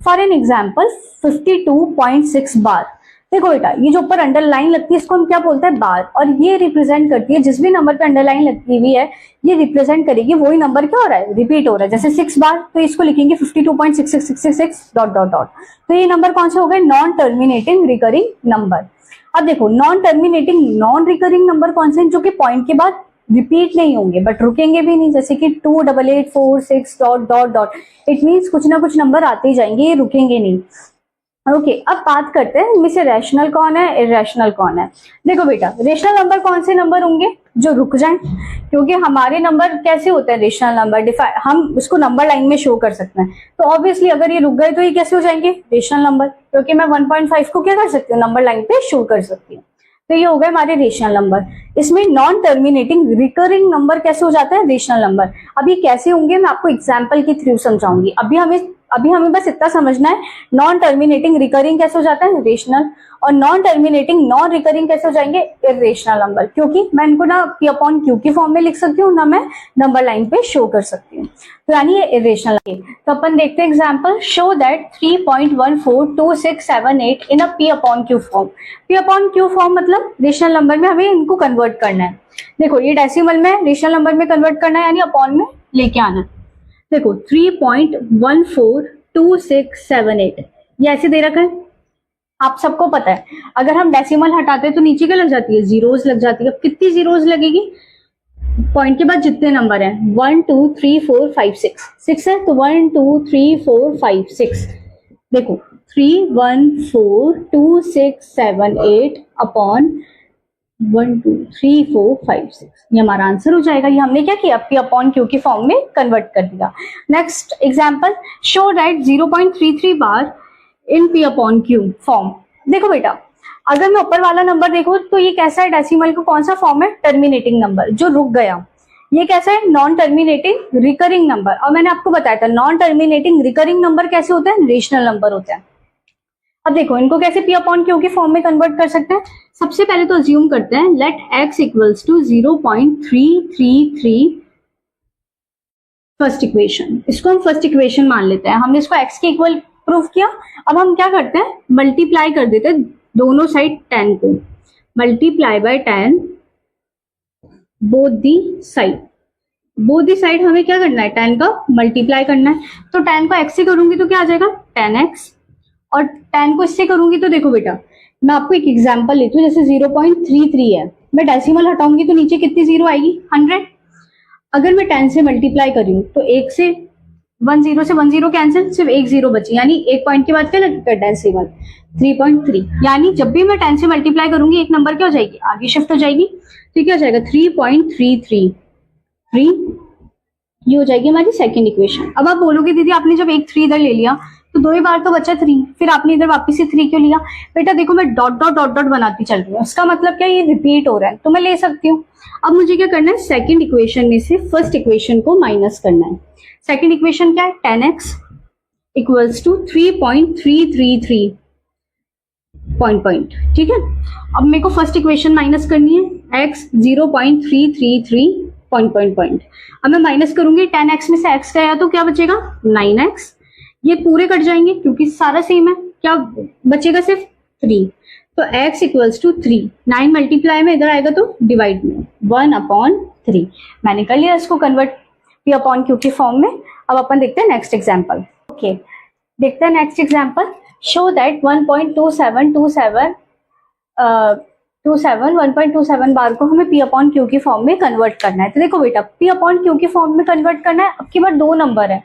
फॉर एन एग्जाम्पल 52.6 बार। देखो बेटा, ये जो ऊपर अंडरलाइन लगती है इसको हम क्या बोलते हैं? बार। और ये रिप्रेजेंट करती है, जिस भी नंबर पे अंडरलाइन लगती हुई है ये रिप्रेजेंट करेगी वही नंबर क्या हो रहा है? रिपीट हो रहा है। जैसे 6 बार, तो इसको लिखेंगे 52.6666 डॉट डॉट डॉट। तो ये नंबर कौन से हो गए? Non terminating recurring number. अब देखो, non terminating non recurring number कौन से हैं? जो कि पॉइंट के बाद रिपीट नहीं होंगे बट रुकेंगे भी नहीं, जैसे कि 2 8 8 4 6 dot dot dot. It means कुछ ना कुछ नंबर आते ही जाएंगे, ये रुकेंगे नहीं। ओके, अब बात करते हैं इनमें से रैशनल कौन है, इरेशनल कौन है। देखो बेटा, रेशनल नंबर कौन से नंबर होंगे? जो रुक जाएं, क्योंकि हमारे नंबर कैसे होते हैं? रेशनल नंबर हम उसको नंबर लाइन में शो कर सकते हैं। तो ऑब्वियसली अगर ये रुक गए तो ये कैसे हो जाएंगे? रेशनल नंबर, क्योंकि मैं 1.5 को क्या कर सकती हूँ? नंबर लाइन पे शो कर सकती हूँ। तो ये हो गए हमारे रेशनल नंबर। इसमें नॉन टर्मिनेटिंग रिकरिंग नंबर कैसे हो जाता है? Rational number. अब ये कैसे होंगे मैं आपको एग्जाम्पल के थ्रू समझाऊंगी। अभी हमें बस इतना समझना है, नॉन टर्मिनेटिंग रिकरिंग कैसे हो जाता है? रेशनल। और नॉन टर्मिनेटिंग नॉन रिकरिंग कैसे हो जाएंगे? Irrational number. क्योंकि मैं इनको ना P/Q की फॉर्म में लिख सकती हूँ, ना मैं नंबर लाइन पे शो कर सकती हूँ, तो यानी ये इरेशनल है। तो अपन देखते हैं example. Show that 3.142678 in a P/Q form. P/Q form मतलब रेशनल नंबर में हमें इनको कन्वर्ट करना है। देखो, ये डेसिमल में रेशनल नंबर में कन्वर्ट करना है, यानी अपॉन में लेके आना है। देखो 3.142678 ये ऐसे दे रखा है। आप सबको पता है अगर हम डेसिमल हटाते हैं तो नीचे क्या लग जाती है? जीरोस लग जाती है। अब कितनी जीरोस लगेगी? पॉइंट के बाद जितने नंबर हैं 1 2 3 4 5 6 है, तो 1 2 3 4 5 6। देखो 3142678 अपॉन 1 2 3 4 5 6, ये हमारा आंसर हो जाएगा। ये हमने क्या किया? P/Q की फॉर्म में कन्वर्ट कर दिया। Next example, show that 0.33 bar in P/Q form. देखो बेटा, अगर मैं ऊपर वाला नंबर देखो तो ये कैसा है? डेसिमल का कौन सा फॉर्म है? टर्मिनेटिंग नंबर, जो रुक गया। ये कैसा है? Non terminating recurring number. और मैंने आपको बताया था नॉन टर्मिनेटिंग रिकरिंग नंबर कैसे होते हैं? रेशनल नंबर होते हैं। अब देखो, इनको कैसे P/Q की फॉर्म में कन्वर्ट कर सकते हैं? सबसे पहले तो अज्यूम करते हैं let x equals to 0.333 first equation. इसको हम फर्स्ट इक्वेशन मान लेते हैं। हमने इसको x के इक्वल प्रूफ किया। अब हम क्या करते हैं? मल्टीप्लाई कर देते हैं दोनों साइड 10 को। Multiply by 10 both the side. Both the side हमें क्या करना है? 10 का मल्टीप्लाई करना है। तो 10 को x से करूंगी तो क्या आ जाएगा? 10x। और 10 को इससे करूंगी तो देखो बेटा, मैं आपको एक एग्जांपल लेती हूँ। जैसे 0.33 है, मैं डेसिमल हटाऊंगी तो नीचे कितनी जीरो आएगी? 100। अगर मैं 10 से मल्टीप्लाई करी हूँ तो 1 से 1 0 से 1 0 कैंसिल, सिर्फ एक जीरो बची, यानी एक पॉइंट के बाद क्या लगेगा? डेसिमल 3.3। यानी जब भी मैं 10 से मल्टीप्लाई करूंगी एक नंबर क्या हो जाएगी? आगे शिफ्ट हो जाएगी। तो क्या हो जाएगा? 3.333। ये हो जाएगी हमारी सेकेंड इक्वेशन। अब आप बोलोगे दीदी आपने जब एक 3 इधर ले लिया तो 2 ही बार तो बचा 3, फिर आपने इधर वापस से 3 क्यों लिया? बेटा देखो, मैं डॉट डॉट डॉट डॉट बनाती चल रही हूँ, उसका मतलब क्या? ये रिपीट हो रहा है, तो मैं ले सकती हूँ। अब मुझे क्या करना है? सेकंड इक्वेशन में से फर्स्ट इक्वेशन को माइनस करना है। सेकंड इक्वेशन क्या है? 10x इक्वल्स टू 3.333 पॉइंट, ठीक है। अब मेरे को फर्स्ट इक्वेशन माइनस करनी है, x 0.333 पॉइंट। अब मैं माइनस करूंगी, 10x में से x गया तो क्या बचेगा 9x, ये पूरे कट जाएंगे क्योंकि सारा सेम है, क्या बचेगा सिर्फ 3, तो x इक्वल्स टू 3, 9 मल्टीप्लाई में इधर आएगा तो डिवाइड में 1/3। मैंने कर लिया इसको कन्वर्ट p अपॉन क्यू की फॉर्म में। अब अपन देखते हैं नेक्स्ट एग्जाम्पल। ओके, देखते हैं नेक्स्ट एग्जाम्पल। शो दैट 1.27 बार को हमें p अपॉन क्यू की फॉर्म में कन्वर्ट करना है। तो देखो बेटा, p अपॉन क्यू की फॉर्म में कन्वर्ट करना है, अब की बार 2 नंबर है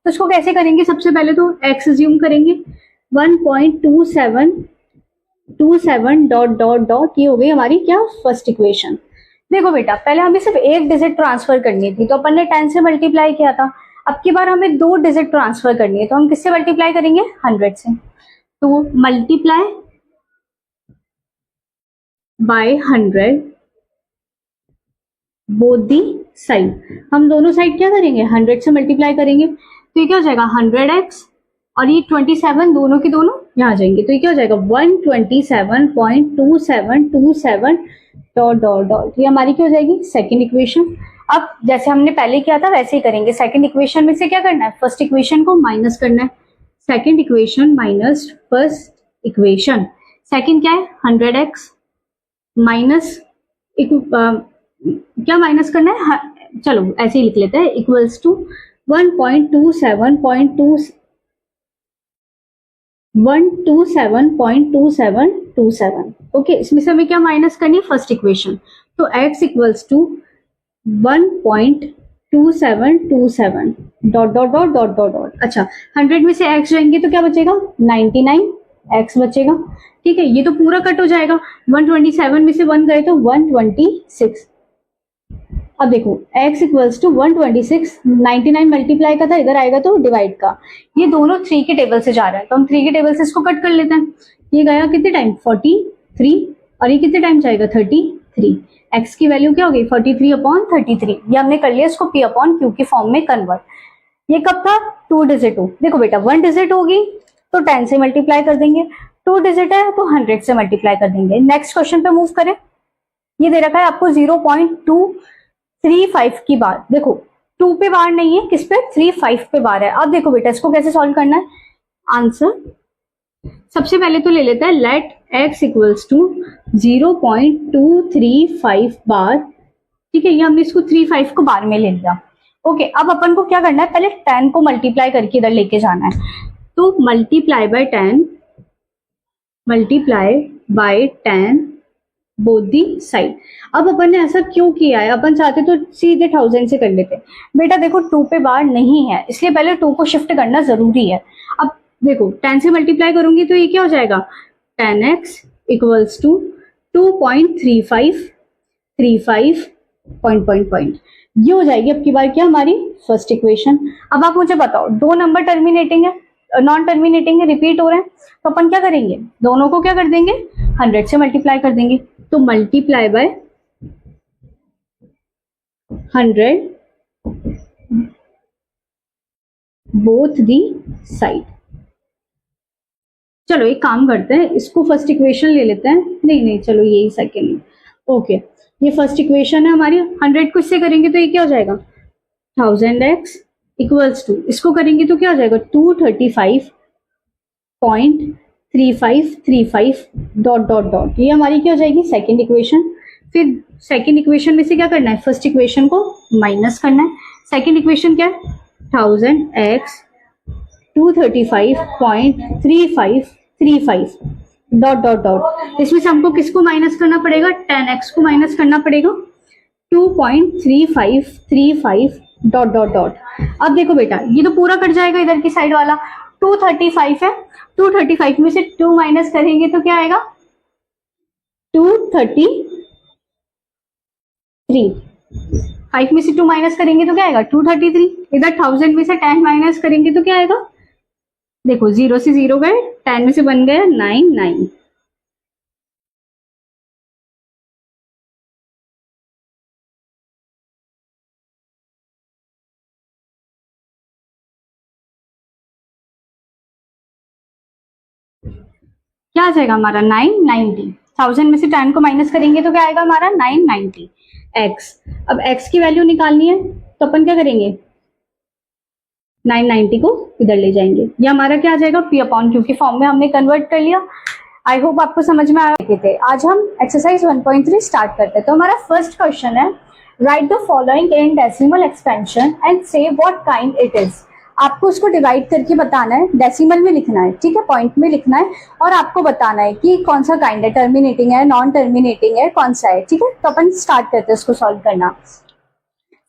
तो इसको कैसे करेंगे, सबसे पहले तो x अज्यूम करेंगे, 1.27 डॉट डॉट डॉट, ये हो गई हमारी क्या फर्स्ट इक्वेशन। देखो बेटा, पहले हमें सिर्फ एक डिजिट ट्रांसफर करनी थी तो अपन ने 10 से मल्टीप्लाई किया था, अब की बार हमें 2 डिजिट ट्रांसफर करनी है तो हम किससे मल्टीप्लाई करेंगे 100 से, तो multiply by 100 both the side. हम दोनों साइड क्या करेंगे 100 से मल्टीप्लाई करेंगे, तो ये क्या हो जाएगा 100x और ये 27 दोनों की दोनों यहाँ आ जाएंगे, तो ये क्या हो जाएगा 127.2727 डॉट डॉट डॉट, ये हमारी क्या हो जाएगी सेकंड इक्वेशन। अब जैसे हमने पहले किया था वैसे ही करेंगे, सेकंड इक्वेशन में से क्या करना है फर्स्ट इक्वेशन को माइनस करना है, second equation minus first equation. Second क्या है 100x माइनस क्या माइनस करना है, चलो ऐसे ही लिख लेते हैं, इक्वल्स टू 127.2727। ओके, इसमें से हमें क्या माइनस करनी है फर्स्ट इक्वेशन, तो x equals to 1.2727 dot dot dot dot dot dot. अच्छा, 100 में से x जाएंगे तो क्या बचेगा 99x बचेगा, ठीक है। ये तो पूरा कट हो जाएगा, 127 में से 1 गए तो 126। अब देखो x इक्वल्स टू 126, 99 मल्टीप्लाई का था, इधर आएगा तो डिवाइड का, ये दोनों 3 के टेबल से जा रहा है तो हम 3 के टेबल से इसको कट कर लेते हैं। ये गया कितने टाइम 43 और ये कितने टाइम जाएगा 33, x की वैल्यू क्या हो गई 43/33। ये हमने कर लिया इसको p अपॉन क्यू की फॉर्म में कन्वर्ट। ये कब था 2 डिजिट हो, देखो बेटा 1 डिजिट होगी तो 10 से मल्टीप्लाई कर देंगे, 2 डिजिट है तो 100 से मल्टीप्लाई कर देंगे। नेक्स्ट क्वेश्चन पे मूव करें, ये दे रखा है आपको 0.235 की बार, देखो 2 पे बार नहीं है, किस पे 35 पे बार है। अब देखो बेटा इसको कैसे सॉल्व करना है, आंसर सबसे पहले तो ले लेते हैं लेट x इक्वल्स टू 0.235 बार, ठीक है। ये हमने इसको 35 को बार में ले लिया। ओके, अब अपन को क्या करना है, पहले 10 को मल्टीप्लाई करके इधर लेके जाना है, तो multiply by 10 both the side. अब अपन ने ऐसा क्यों किया है, अपन चाहते तो सीधे 1000 से कर लेते, बेटा देखो 2 पे बार नहीं है इसलिए पहले 2 को शिफ्ट करना जरूरी है। अब देखो 10 से मल्टीप्लाई करूंगी तो ये क्या हो जाएगा 10x इक्वल्स टू 2.35 पॉइंट, ये हो जाएगी अब की बार क्या हमारी फर्स्ट इक्वेशन। अब आप मुझे बताओ, 2 नंबर टर्मिनेटिंग है, नॉन टर्मिनेटिंग है, रिपीट हो रहे हैं, तो अपन क्या करेंगे दोनों को क्या कर देंगे 100 से मल्टीप्लाई कर देंगे, तो multiply by 100 both the side. चलो एक काम करते हैं, इसको फर्स्ट इक्वेशन ले लेते हैं, नहीं चलो यही सेकेंड। ओके, ये फर्स्ट इक्वेशन है हमारी, 100 को इससे करेंगे तो ये क्या हो जाएगा 1000x इक्वल्स टू, इसको करेंगे तो क्या हो जाएगा 235.3535 डॉट डॉट डॉट, ये हमारी क्या हो जाएगी सेकेंड इक्वेशन। फिर सेकेंड इक्वेशन में से क्या करना है फर्स्ट इक्वेशन को माइनस करना है, सेकेंड इक्वेशन क्या है 1000x 235.3535 डॉट डॉट डॉट, इसमें से हमको किसको माइनस करना पड़ेगा 10x को माइनस करना पड़ेगा 2.3535 डॉट डॉट डॉट। अब देखो बेटा ये तो पूरा कट जाएगा, इधर की साइड वाला 235 है, 235 में से 2 माइनस करेंगे तो क्या आएगा 233, 5 में से 2 माइनस करेंगे तो क्या आएगा 233, इधर 1000 में से 10 माइनस करेंगे तो क्या आएगा, देखो 0 से 0 गए, 10 में से बन गया 9। क्या आ जाएगा हमारा 990। 1000 में से 10 को माइनस करेंगे तो क्या आएगा हमारा 990 x। अब x की वैल्यू निकालनी है तो अपन क्या करेंगे, 990 को इधर ले जाएंगे, ये हमारा क्या आ जाएगा p अपॉन, क्योंकि फॉर्म में हमने कन्वर्ट कर लिया। आई होप आपको समझ में आया थे। आज हम एक्सरसाइज 1.3 स्टार्ट करते हैं। तो हमारा फर्स्ट क्वेश्चन है, right the following in decimal expansion and से व्हाट काइंड इट इज। आपको उसको डिवाइड करके बताना है, डेसिमल में लिखना है, ठीक है, पॉइंट में लिखना है, और आपको बताना है कि कौन सा काइंड है, टर्मिनेटिंग है, नॉन टर्मिनेटिंग है, कौन सा है, ठीक है। तो अपन स्टार्ट करते हैं उसको सॉल्व करना।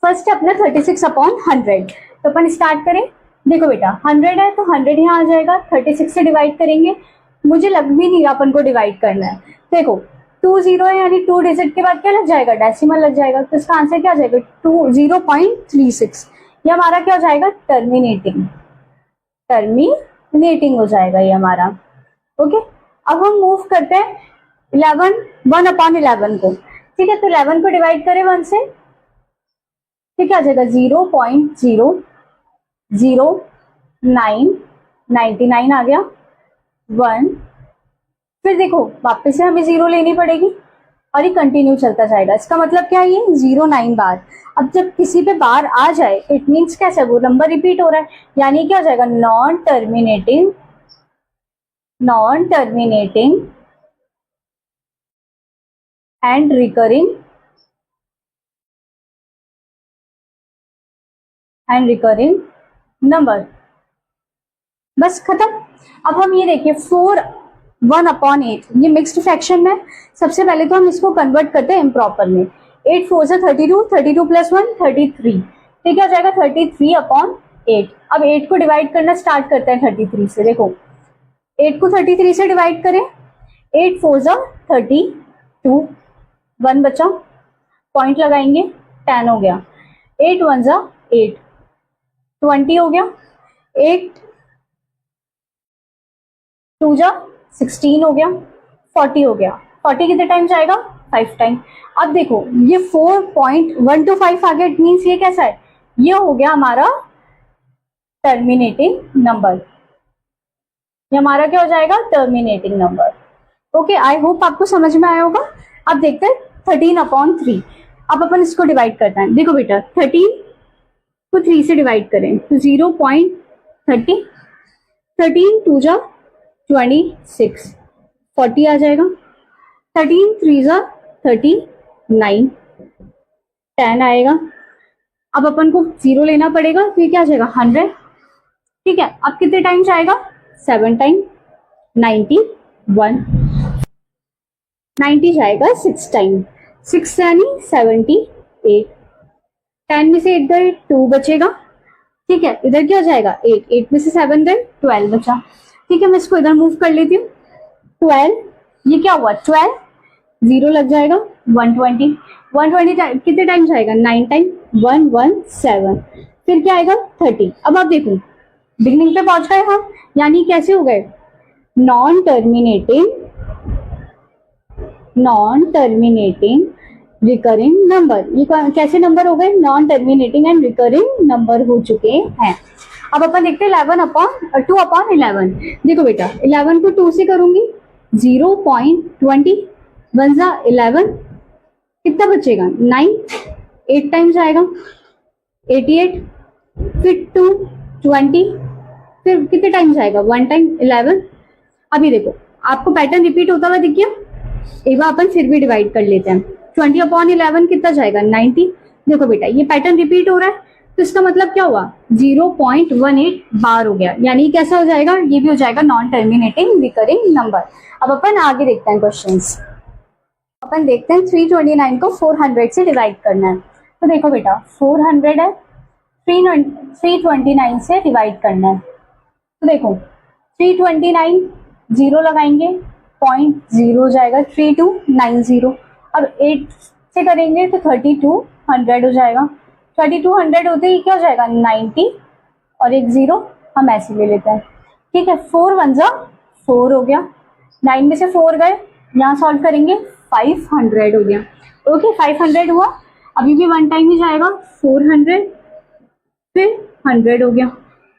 फर्स्ट है अपना 36 अपॉन 100। तो अपन स्टार्ट करें। देखो बेटा 100 है तो 100 यहाँ आ जाएगा, 36 से डिवाइड करेंगे, मुझे लग भी नहीं रहा अपन को डिवाइड करना है। देखो 2 0 है, यानी 2 डिजिट के बाद क्या लग जाएगा, डेसिमल लग जाएगा, तो इसका आंसर क्या आ जाएगा 0.36। ये हमारा क्या हो जाएगा, टर्मिनेटिंग, टर्मिनेटिंग हो जाएगा ये हमारा। ओके, अब हम मूव करते हैं 11 1 अपॉन 11 को, ठीक है। तो 11 को डिवाइड करें 1 से, ठीक है, आ जाएगा 0.00999 आ गया 1। फिर देखो वापस से हमें 0 लेनी पड़ेगी और ये कंटिन्यू चलता जाएगा। इसका मतलब क्या है, ये 09 बार। अब जब किसी पे बार आ जाए इट मीन्स कैसे, वो नंबर रिपीट हो रहा है, यानी क्या हो जाएगा, non terminating and recurring number. बस खत्म। अब हम ये देखिए 4 1 अपॉन 8, ये मिक्स्ड फ्रैक्शन में। सबसे पहले तो हम इसको कन्वर्ट करते हैं इम्प्रॉपर में। 8 4 से 32, 32 प्लस 1 33, ठीक है, आ जाएगा 33 अपॉन 8। अब 8 को डिवाइड करना स्टार्ट करते हैं 33 से। देखो 8 को 33 से डिवाइड करें, 8 4 जा 32, 1 बचा, पॉइंट लगाएंगे, 10 हो गया, 8 1 जा 8, 20 हो गया, 8 2 जा 16 हो गया, 40 हो गया। 40 कितने टाइम जाएगा, 5 टाइम। अब देखो ये 4.125 आ गया, इट मीन्स ये कैसा है, ये हो गया हमारा टर्मिनेटिंग नंबर। ये हमारा क्या हो जाएगा, terminating number. Okay, I hope आपको समझ में आया होगा। अब देखते हैं 13 अपॉन 3। अब अपन इसको डिवाइड करते हैं। देखो बेटा 13 को 3 से डिवाइड करें तो 0.30, 13 2 जा 26, 40 आ जाएगा, 13 3 जा 39, 10 आएगा। अब अपन को 0 लेना पड़ेगा, तो ये क्या आ जाएगा 100, ठीक है। अब कितने टाइम जाएगा, 7 टाइम, 91, 90 जाएगा 6 टाइम, 6 यानी 78, 10 में से 8 गए 2 बचेगा, ठीक है। इधर क्या हो जाएगा 8, 8 में से 7 गए 12 बचा, ठीक है। मैं इसको इधर मूव कर लेती हूँ। 12, ये क्या हुआ 12, 0 लग जाएगा, 120, 120 कितने टाइम जाएगा 9 टाइम, 117, फिर क्या आएगा 30। अब आप देखो बिगनिंग पे पहुंच गए हम, यानी कैसे हो गए, नॉन टर्मिनेटिंग रिकरिंग नंबर। ये कैसे नंबर हो गए, non terminating and recurring number हो चुके हैं। अब अपन देखते हैं 2 अपॉन 11। देखो बेटा 11 को 2 से करूंगी, 0.20, 1 जा 11, कितना बचेगा 9, 8 टाइम जाएगा 88, फिर 2 20, फिर कितने टाइम जाएगा 1 टाइम 11। अभी देखो आपको पैटर्न रिपीट होता हुआ दिख गया। एक बार अपन फिर भी डिवाइड कर लेते हैं। 20 अपॉन 11 कितना जाएगा 90। देखो बेटा ये पैटर्न रिपीट हो रहा है, तो इसका मतलब क्या हुआ 0.18 बार हो गया, यानी कैसा हो जाएगा, ये भी हो जाएगा नॉन टर्मिनेटिंग रिकरिंग नंबर। अब अपन आगे देखते हैं क्वेश्चंस। अपन देखते हैं 329 को 400 से डिवाइड करना है। तो देखो बेटा 400 है, 329 से डिवाइड करना है। तो देखो 329 0 लगाएंगे, 0.0 जाएगा, 3290। अब 8 से करेंगे तो 3200 हो जाएगा, 3200 होते ही क्या हो जाएगा 90 और एक 0 हम ऐसे ले लेते हैं, ठीक है। 4 1 जा 4 हो गया, 9 में से 4 गए, यहाँ सॉल्व करेंगे 500 हो गया। ओके 500 हुआ, अभी भी 1 टाइम ही जाएगा, 400 फिर 100 हो गया।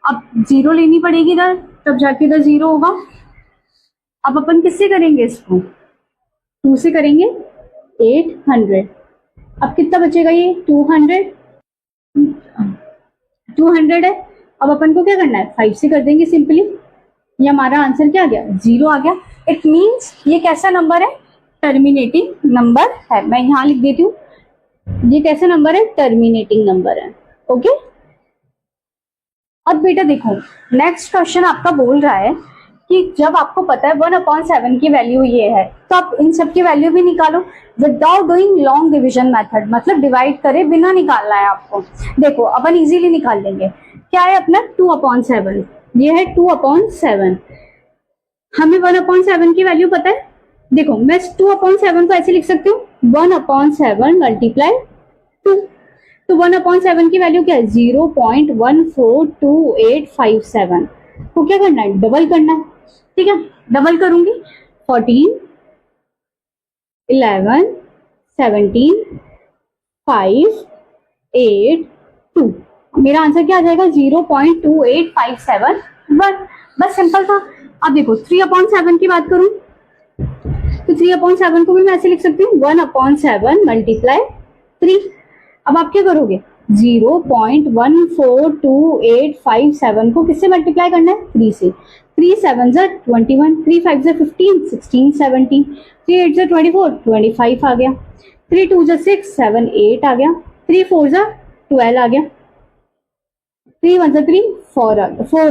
अब 0 लेनी पड़ेगी इधर, तब जाके इधर 0 होगा, अब अपन किससे करेंगे इसको, 2 से करेंगे 800। अब कितना बचेगा, ये 200 है। अब अपन को क्या करना है, 5 से कर देंगे सिंपली। ये हमारा आंसर क्या आ गया, 0 आ गया। इट मीन्स ये कैसा नंबर है, टर्मिनेटिंग नंबर है। मैं यहां लिख देती हूँ, ये कैसा नंबर है, टर्मिनेटिंग नंबर है। ओके, अब बेटा देखो नेक्स्ट क्वेश्चन आपका बोल रहा है कि जब आपको पता है 1/7 की वैल्यू ये है, तो आप इन सब की वैल्यू भी निकालो without doing long division method, मतलब डिवाइड करे बिना निकालना है आपको। देखो अपन इजीली निकाल लेंगे। क्या है अपना 2/7, ये है 2/7। हमें 1/7 की वैल्यू पता है। देखो मैं 2/7 को ऐसे लिख सकती हूँ, 1/7 मल्टीप्लाई 2। तो 1/7 की वैल्यू क्या है, 0.142857 को क्या करना है, डबल करना है। ठीक है, डबल करूंगी 14 11 17 5 8 2। मेरा आंसर क्या आ जाएगा, 0.2857 बस सिंपल था। अब देखो 3/7 की बात करूं तो 3/7 को भी मैं ऐसे लिख सकती हूँ, 1/7 मल्टीप्लाई 3। अब आप क्या करोगे, 0.142857 को किससे मल्टीप्लाई करना है, 3 से। 3 7 21, 3 5 15, 16 17, 3 8 24, 25 आ गया। 3 2 6 7 8 आ गया। 3 4 12 आ गया। 3 1 3 4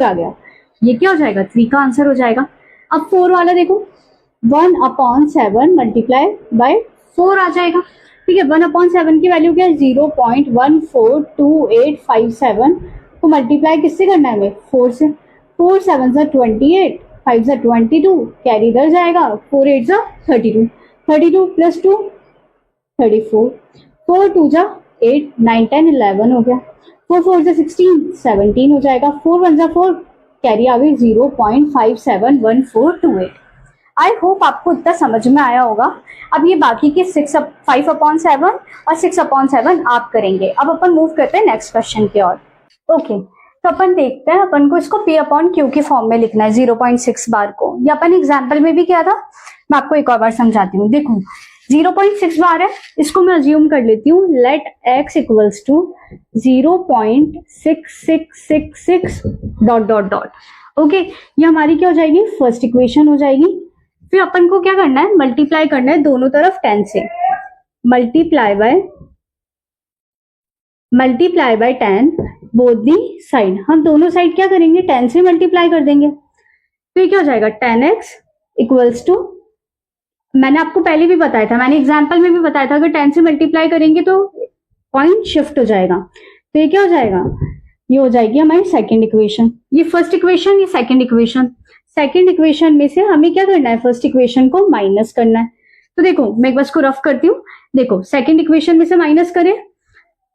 आ गया। ये क्या हो जाएगा, 3 का आंसर हो जाएगा। अब 4 वाला देखो, 1/7 मल्टीप्लाई बाय 4 आ जाएगा। ठीक है, 1/7 की वैल्यू क्या है, 0.142857 को मल्टीप्लाई किससे करना है हमें, 4 से। 4 7 28, 5 22, कैरी इधर जाएगा, 4 8 32, 32 प्लस 2 34, 4 2 8 9 10 11 हो गया। 4 4 16 17 हो जाएगा। 4 1 4, कैरी आ गई 0.571428। आई होप आपको इतना समझ में आया होगा। अब ये बाकी के 5/7 और 6/7 आप करेंगे। अब अपन मूव करते हैं नेक्स्ट क्वेश्चन की ओर। ओके, तो अपन देखते हैं, अपन को इसको P/Q के फॉर्म में लिखना है 0.6 बार को। ये अपन एग्जाम्पल में भी किया था, मैं आपको एक और बार समझाती हूँ। देखो 0.6 बार है, इसको मैं अज्यूम कर लेती हूँ, let x equals to 0.6666 dot dot dot. Okay, ये हमारी क्या हो जाएगी, फर्स्ट इक्वेशन हो जाएगी। फिर अपन को क्या करना है, मल्टीप्लाई करना है दोनों तरफ 10 से। Multiply by 10 both the side. हम दोनों साइड क्या करेंगे, 10 से मल्टीप्लाई कर देंगे। तो ये क्या हो जाएगा, 10x इक्वल्स टू, मैंने आपको पहले भी बताया था, मैंने एग्जाम्पल में भी बताया था, अगर 10 से मल्टीप्लाई करेंगे तो पॉइंट शिफ्ट हो जाएगा। तो ये क्या हो जाएगा, ये हो जाएगी हमारी सेकेंड इक्वेशन। ये फर्स्ट इक्वेशन, ये सेकेंड इक्वेशन। सेकेंड इक्वेशन में से हमें क्या करना है, फर्स्ट इक्वेशन को माइनस करना है। तो देखो मैं एक बार इसको रफ करती हूँ। देखो सेकेंड इक्वेशन में से माइनस करें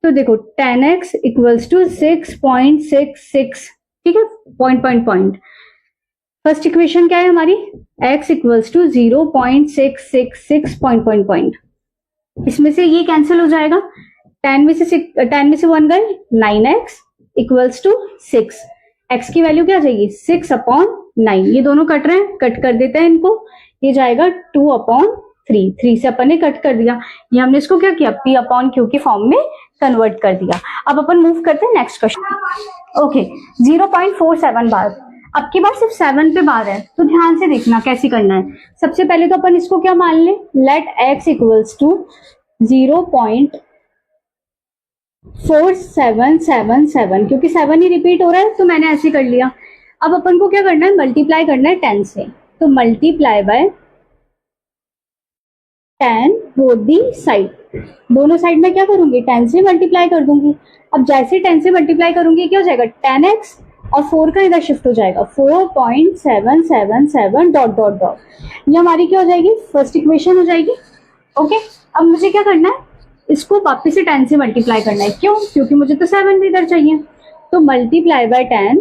तो देखो 10x इक्वल्स टू 6.66। ठीक है, पॉइंट। फर्स्ट इक्वेशन क्या है हमारी, x इक्वल्स टू 0.666 पॉइंट। इसमें से ये कैंसिल हो जाएगा, 10 में से 1 गए, 9x इक्वल्स टू 6। x की वैल्यू क्या आ जाएगी, 6/9। ये दोनों कट रहे हैं, कट कर देते हैं इनको, ये जाएगा 2/3। 3 से अपन ने कट कर दिया, ये हमने इसको क्या किया, P/Q के फॉर्म में कन्वर्ट कर दिया। अब अपन मूव करते हैं नेक्स्ट क्वेश्चन। ओके, 0.47 बार। अब की बार सिर्फ 7 पे बार है, तो ध्यान से देखना कैसे करना है। सबसे पहले तो अपन इसको क्या मान ले, लेट x इक्वल्स टू 0.4777, क्योंकि 7 ही रिपीट हो रहा है तो मैंने ऐसे कर लिया। अब अपन को क्या करना है, मल्टीप्लाई करना है 10 से। तो multiply by 10 both the side. दोनों साइड में क्या करूंगी, 10 से मल्टीप्लाई कर दूंगी। अब जैसे 10 से मल्टीप्लाई करूंगी क्या हो जाएगा, 10x और 4 का इधर शिफ्ट हो जाएगा, 4.777 डॉट डॉट डॉट। ये हमारी क्या हो जाएगी, फर्स्ट इक्वेशन हो जाएगी। ओके, अब मुझे क्या करना है, इसको वापस से 10 से मल्टीप्लाई करना है। क्यों, क्योंकि मुझे तो 7 भी इधर चाहिए। तो मल्टीप्लाई बाय 10,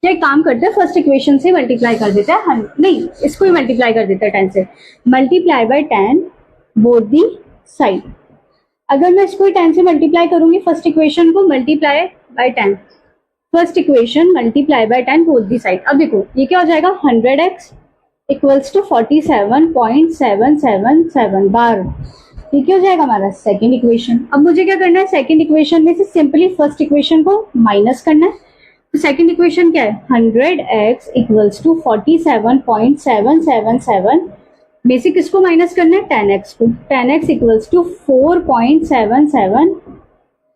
क्या काम करते हैं, फर्स्ट इक्वेशन से मल्टीप्लाई कर देते हैं, नहीं इसको ही मल्टीप्लाई कर देते हैं 10 से। Multiply by 10 both the side. अगर मैं इसको 10 से मल्टीप्लाई करूंगी फर्स्ट इक्वेशन को, multiply by 10, first equation multiply by 10 both the side. अब देखो ये क्या हो जाएगा 100x इक्वल्स टू 47.777 बार। ये क्या हो जाएगा हमारा सेकेंड इक्वेशन। अब मुझे क्या करना है सेकेंड इक्वेशन में से सिंपली फर्स्ट इक्वेशन को माइनस करना है। तो सेकेंड इक्वेशन क्या है 100x इक्वल्स टू 47.777 बेसिक किसको माइनस करना है 10x को। 10x equals to 4.77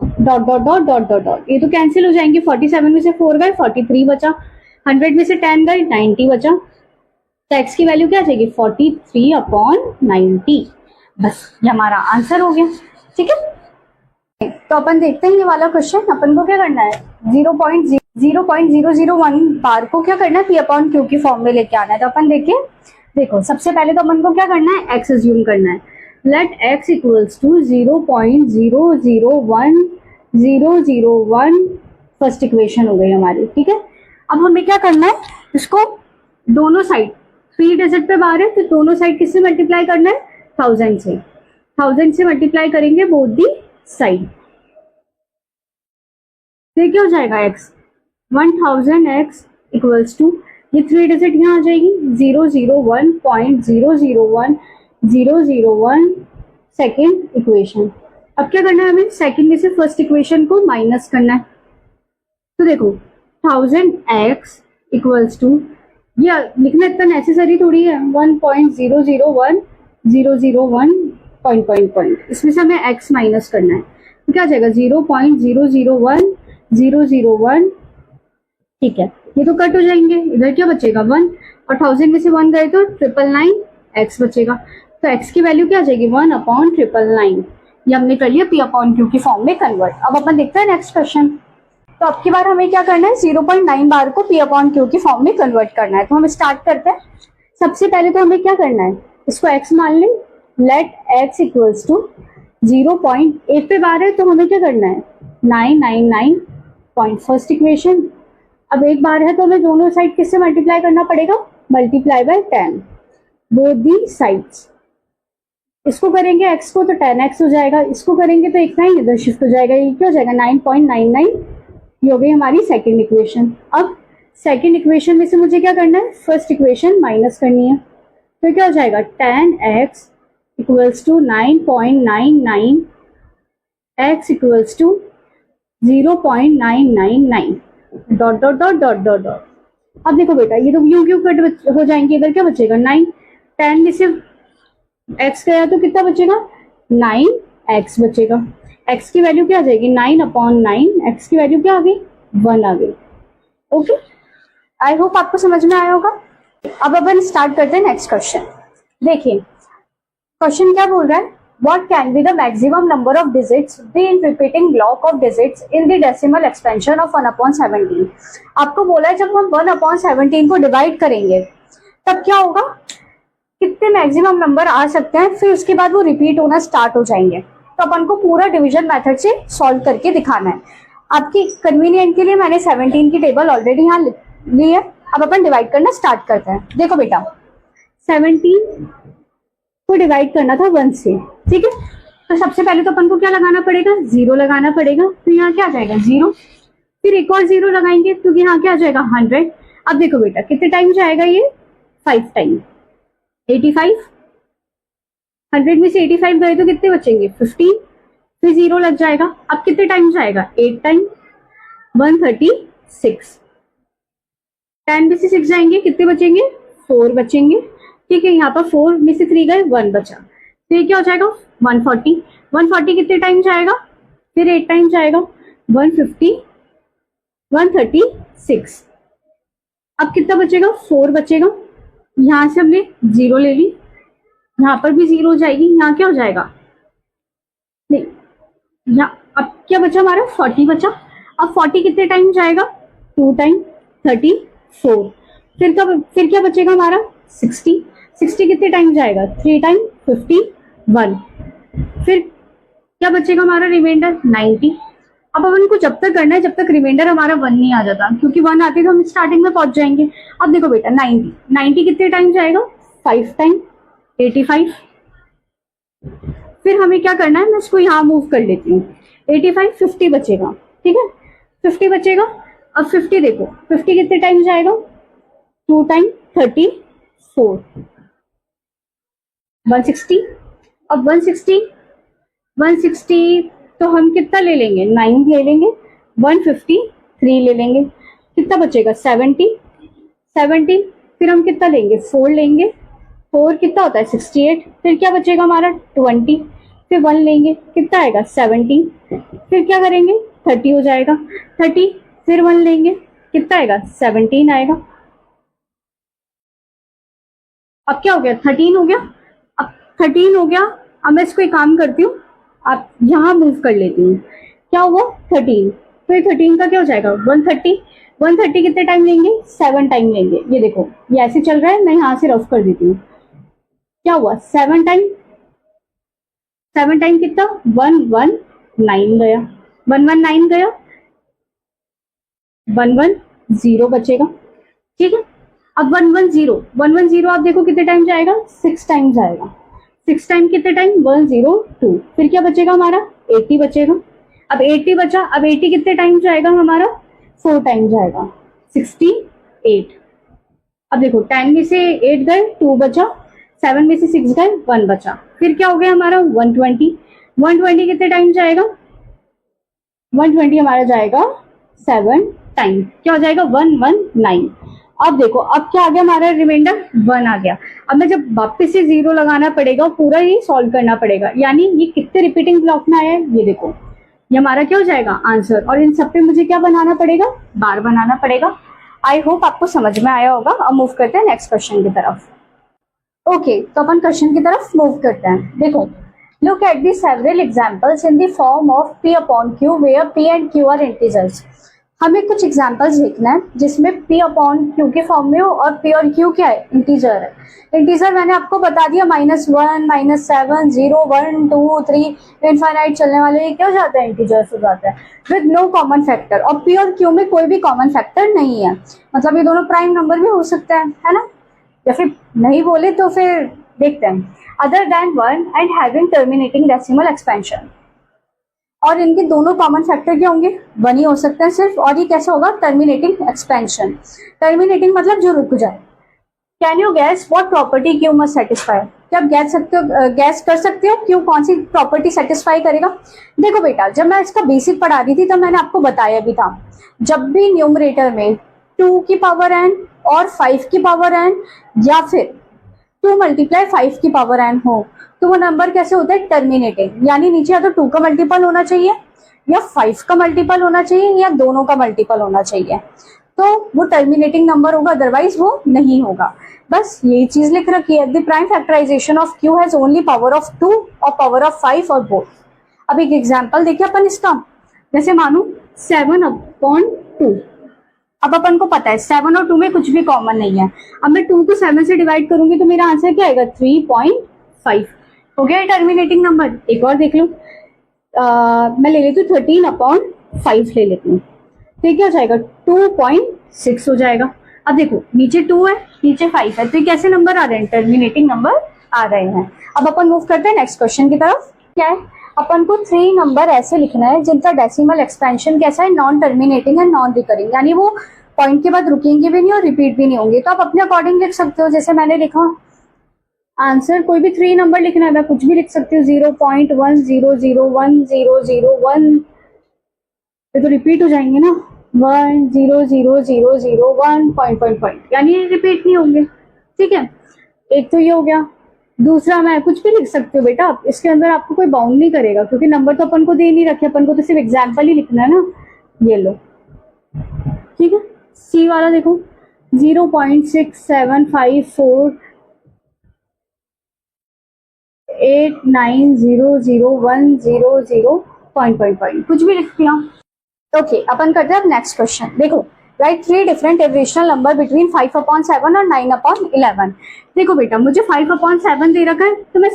dot dot dot dot dot dot. ये तो कैंसिल हो जाएंगे 47 में से 4 गए 43 बचा, 100 में से 10 गए 90 बचा। तो x की वैल्यू क्या आ जाएगी 43/90। बस ये हमारा आंसर हो गया। ठीक है तो अपन देखते हैं ये वाला क्वेश्चन। अपन को क्या करना है 0.001 बार को क्या करना है P/Q की फॉर्म में लेके आना है। तो अपन देखिए देखो सबसे पहले तो अपन को क्या करना है x अज्यूम करना है। Let x equals to 0.001001 first equation हो गई हमारी। ठीक है अब हमें क्या करना है इसको दोनों साइड 3 डिजिट पे बार है तो दोनों साइड किससे मल्टीप्लाई करना है 1000 से। 1000 से मल्टीप्लाई करेंगे बोथ दी साइड। तो क्या हो जाएगा x 1000x इक्वल्स टू ये 3 डिजिट यहाँ आ जाएगी 001.001001 सेकेंड इक्वेशन। अब क्या करना है हमें सेकेंड में से फर्स्ट इक्वेशन को माइनस करना है। तो देखो 1000x इक्वल्स टू ये लिखना इतना नेसेसरी थोड़ी है 1.001001 पॉइंट इसमें से हमें x माइनस करना है। तो क्या आ जाएगा 0.001001। ठीक है ये तो कट हो जाएंगे इधर क्या बचेगा 1 और 1000 में से 1 गए तो 999x बचेगा। तो x की वैल्यू क्या आ जाएगी 1/999। ये हमने कर लिया P/Q की फॉर्म में कन्वर्ट। अब अपन देखते हैं नेक्स्ट क्वेश्चन। तो अब की बार हमें क्या करना है 0.9 बार को P/Q की फॉर्म में कन्वर्ट करना है। तो हम स्टार्ट करते हैं। सबसे पहले तो हमें क्या करना है इसको x मान लें। लेट x इक्वल्स टू 0.8 पे बार है तो हमें क्या करना है 999 पॉइंट फर्स्ट इक्वेशन। अब एक बार है तो हमें दोनों साइड किससे मल्टीप्लाई करना पड़ेगा multiply by 10 both the sides. इसको करेंगे x को तो 10x हो जाएगा, इसको करेंगे तो एक 9 इधर शिफ्ट हो जाएगा। ये क्या हो जाएगा 9.99। ये हो गई हमारी सेकेंड इक्वेशन। अब सेकेंड इक्वेशन में से मुझे क्या करना है फर्स्ट इक्वेशन माइनस करनी है। तो क्या हो जाएगा 10x equals to 9.99 x equals to 0.999 dot dot dot dot dot dot. अब देखो बेटा ये तो यू क्यू कट हो जाएंगे इधर क्या बचेगा 9। 10 में से x गया तो कितना बचेगा 9x बचेगा। x की वैल्यू क्या आ जाएगी 9/9। x की वैल्यू क्या आ गई 1 आ गई। ओके आई होप आपको समझ में आया होगा। अब अपन स्टार्ट करते हैं नेक्स्ट क्वेश्चन। देखिए क्वेश्चन क्या बोल रहा है what can be the maximum number of digits be in repeating block of digits in the decimal expansion of 1/17। आपको बोला है जब हम 1/17 को डिवाइड करेंगे तब क्या होगा कितने मैक्सिमम नंबर आ सकते हैं फिर उसके बाद वो रिपीट होना स्टार्ट हो जाएंगे। तो अपन को पूरा डिवीजन मेथड से सॉल्व करके दिखाना है। आपकी कन्वीनियंट के लिए मैंने 17 की टेबल ऑलरेडी यहाँ ली है। अब अपन डिवाइड करना स्टार्ट करते हैं। देखो बेटा 17 को डिवाइड करना था 1 से। ठीक है तो सबसे पहले तो अपन को क्या लगाना पड़ेगा 0 लगाना पड़ेगा। तो यहाँ क्या आ जाएगा 0 फिर एक और 0 लगाएंगे तो यहाँ क्या आ जाएगा 100। अब देखो बेटा कितने टाइम जाएगा ये 5 टाइम 85। 100 में से 85 गए तो कितने बचेंगे 15 फिर 0 लग जाएगा। अब कितने टाइम जाएगा 8 टाइम 136। 10 में से 6 जाएंगे कितने बचेंगे 4 बचेंगे। ठीक है यहाँ पर 4 में से 3 गए 1 बचा तो ये क्या हो जाएगा 140। 140 कितने टाइम जाएगा फिर 8 टाइम जाएगा 150 136। अब कितना बचेगा 4 बचेगा। यहाँ से हमने 0 ले ली यहाँ पर भी 0 हो जाएगी। यहाँ क्या हो जाएगा नहीं यहाँ अब क्या बचा हमारा 40 बचा। अब 40 कितने टाइम जाएगा 2 टाइम 34। फिर क्या बचेगा हमारा 60। 60 कितने टाइम जाएगा 3 टाइम 51। फिर क्या बचेगा हमारा रिमाइंडर 90। अब अपन को जब तक करना है जब तक रिमाइंडर हमारा 1 नहीं आ जाता क्योंकि 1 आते तो हम स्टार्टिंग में पहुंच जाएंगे। अब देखो बेटा 90 कितने टाइम जाएगा 5 टाइम 85। फिर हमें क्या करना है मैं इसको यहाँ मूव कर लेती हूँ 85 50 बचेगा। ठीक है 50 बचेगा। अब 50 देखो, 50 कितने टाइम जाएगा, 2 टाइम 34, 160। अब 160 तो हम कितना ले लेंगे, 9 ले लेंगे, 153 ले लेंगे, कितना बचेगा 70, 70 फिर हम कितना लेंगे 4 लेंगे, 4 कितना होता है 68, फिर क्या बचेगा हमारा 20, फिर 1 लेंगे कितना आएगा 17, फिर क्या करेंगे 30 हो जाएगा, 30 फिर 1 लेंगे कितना आएगा 17 आएगा। अब क्या हो गया 13 हो गया, अब 13 हो गया, अब मैं इसको एक काम करती हूँ, आप यहाँ मूव कर लेती हूँ, क्या हुआ 13, तो ये 13 का क्या हो जाएगा 130, 130 कितने टाइम लेंगे 7 टाइम लेंगे, ये देखो ये ऐसे चल रहा है, मैं यहाँ से रफ कर देती हूँ, क्या हुआ 7 टाइम, 7 टाइम कितना 119 गया, 119 गया, 110 बचेगा, ठीक है। अब 110 आप देखो कितने टाइम जाएगा 6 टाइम जाएगा, 6 टाइम कितने टाइम 102, फिर क्या बचेगा हमारा 80 बचेगा। अब 80 बचा, अब 80 कितने टाइम जाएगा हमारा 4 टाइम जाएगा 68। अब देखो 10 में से 8 गए 2 बचा, 7 में से 6 गए 1 बचा, फिर क्या हो गया हमारा 120, 120 कितने टाइम जाएगा 120 हमारा जाएगा 7 टाइम, क्या हो जाएगा 119। अब देखो अब क्या आ गया हमारा रिमाइंडर 1 आ गया। अब मैं जब वापस से 0 लगाना पड़ेगा, पूरा ही सॉल्व करना पड़ेगा, यानी ये कितने रिपीटिंग ब्लॉक में आया है, ये देखो ये हमारा क्या हो जाएगा आंसर, और इन सब पे मुझे क्या बनाना पड़ेगा बार बनाना पड़ेगा। आई होप आपको समझ में आया होगा। अब मूव करते हैं नेक्स्ट क्वेश्चन की तरफ। ओके तो अपन क्वेश्चन की तरफ मूव करते हैं। देखो look at the several examples in the form of p upon q where p and q are integers। हमें कुछ एग्जाम्पल्स लिखना है जिसमें p अपॉन q के फॉर्म में हो और p और q क्या है इंटीजर है। इंटीजर मैंने आपको बता दिया -1 -7 0 1 2 3 इनफाइनाइट चलने वाले क्या हो जाते हैं इंटीजर्स हो जाते हैं विद नो कॉमन फैक्टर, और p और q में कोई भी कॉमन फैक्टर नहीं है, मतलब ये दोनों प्राइम नंबर भी हो सकते हैं, है ना, या फिर नहीं बोले तो फिर देखते हैं। Other than 1 and having terminating decimal expansion, और इनके दोनों कॉमन फैक्टर क्या होंगे 1 ही हो सकते हैं सिर्फ, और ये कैसे होगा टर्मिनेटिंग एक्सपेंशन, टर्मिनेटिंग मतलब जो रुक जाए। Can you gas what property Q must satisfy, क्या आप गैस कर सकते हो क्यू कौन सी प्रॉपर्टी सेटिस्फाई करेगा। देखो बेटा जब मैं इसका बेसिक पढ़ा रही थी तब मैंने आपको बताया भी था, जब भी न्यूमरेटर में 2 की पावर n और 5 की पावर n या फिर 2 मल्टीप्लाई 5 की पावर n हो तो वो नंबर कैसे होता है टर्मिनेटिंग, यानी नीचे या तो 2 का मल्टीपल होना चाहिए या 5 का मल्टीपल होना चाहिए या दोनों का मल्टीपल होना चाहिए, तो वो टर्मिनेटिंग नंबर होगा, अदरवाइज वो नहीं होगा। बस यही चीज लिख रखी है, the prime factorization of q has only power of 2 और पावर ऑफ 5 और बोथ। अब एक एग्जांपल देखिए अपन इसका, जैसे मानो 7/2, अब अपन को पता है 7 और 2 में कुछ भी कॉमन नहीं है, अब मैं 2 को 7 से डिवाइड करूंगी तो मेरा आंसर क्या आएगा 3.5, हो गया टर्मिनेटिंग नंबर। एक और देख लो, मैं ले लेती हूँ 13/5 ले लेती हूँ, तो क्या हो जाएगा 2.6 हो जाएगा। अब देखो नीचे 2 है नीचे 5 है, तो ये कैसे नंबर आ रहे हैं टर्मिनेटिंग नंबर आ रहे हैं। अब अपन मूव करते हैं नेक्स्ट क्वेश्चन की तरफ। क्या है अपन को 3 नंबर ऐसे लिखना है जिनका डेसिमल एक्सपेंशन कैसा है non terminating and non recurring, यानी वो पॉइंट के बाद रुकेंगे भी नहीं और रिपीट भी नहीं होंगे, तो आप अपने अकॉर्डिंग लिख सकते हो। जैसे मैंने लिखा आंसर कोई भी 3 नंबर लिखना है, मैं कुछ भी लिख सकती हूँ 0.1001001, ये तो रिपीट हो जाएंगे ना 1000001 पॉइंट, यानी ये रिपीट नहीं होंगे, ठीक है। एक तो ये हो गया, दूसरा मैं कुछ भी लिख सकती हूँ बेटा, इसके अंदर आपको कोई बाउंड नहीं करेगा क्योंकि नंबर तो अपन को दे नहीं रखे, अपन को तो सिर्फ एग्जाम्पल ही लिखना है ना, ये लो, ठीक है। सी वाला देखो 0.6754890010 पॉइंट कुछ भी लिख दिया। ओके अपन करते हैं अब नेक्स्ट क्वेश्चन। देखो right 3 different irrational number between 5/7 और 9/11। देखो बेटा मुझे 5/7 दे रखा है तो मैं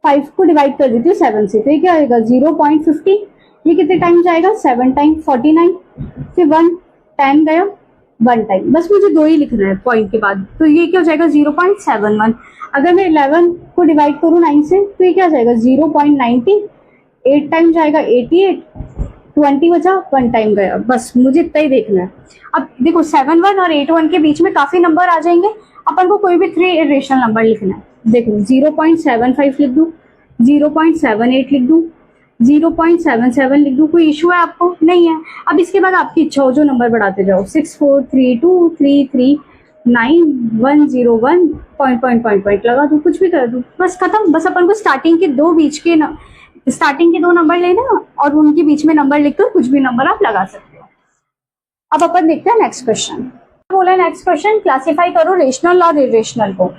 5 को डिवाइड कर देती हूँ 7 से, तो ये क्या आएगा 0.50, ये कितने टाइम जाएगा 7 टाइम 49, फिर 1 10 गया 1 टाइम, बस मुझे 2 ही लिखना है पॉइंट के बाद, तो ये क्या हो जाएगा 0.71। अगर मैं 11 को डिवाइड करूँ 9 से तो ये क्या हो जाएगा 0.90, 8 टाइम जाएगा 88, 20 बचा, 1 टाइम गया, बस मुझे इतना ही देखना है। अब देखो 7 1 और 8 1 के बीच में काफी नंबर आ जाएंगे, अपन को कोई भी 3 इरेशनल नंबर लिखना है। देखो 0.75 लिख दूं, 0.78 लिख दूं, 0.77 लिख दूं, कोई इशू है आपको? नहीं है। अब इसके बाद आपकी इच्छा हो जो नंबर बढ़ाते जाओ, 6 4 3 2 3 3 9 1 0 1 पॉइंट लगा दूं, कुछ भी कर दूं, बस खत्म। बस अपन को स्टार्टिंग के दो नंबर लेना और उनके बीच में नंबर लिखकर कुछ भी नंबर आप लगा सकते हो। अब अपन देखते हैं नेक्स्ट क्वेश्चन। बोला नेक्स्ट क्वेश्चन, क्लासिफाई करो रेशनल और इरेशनल को।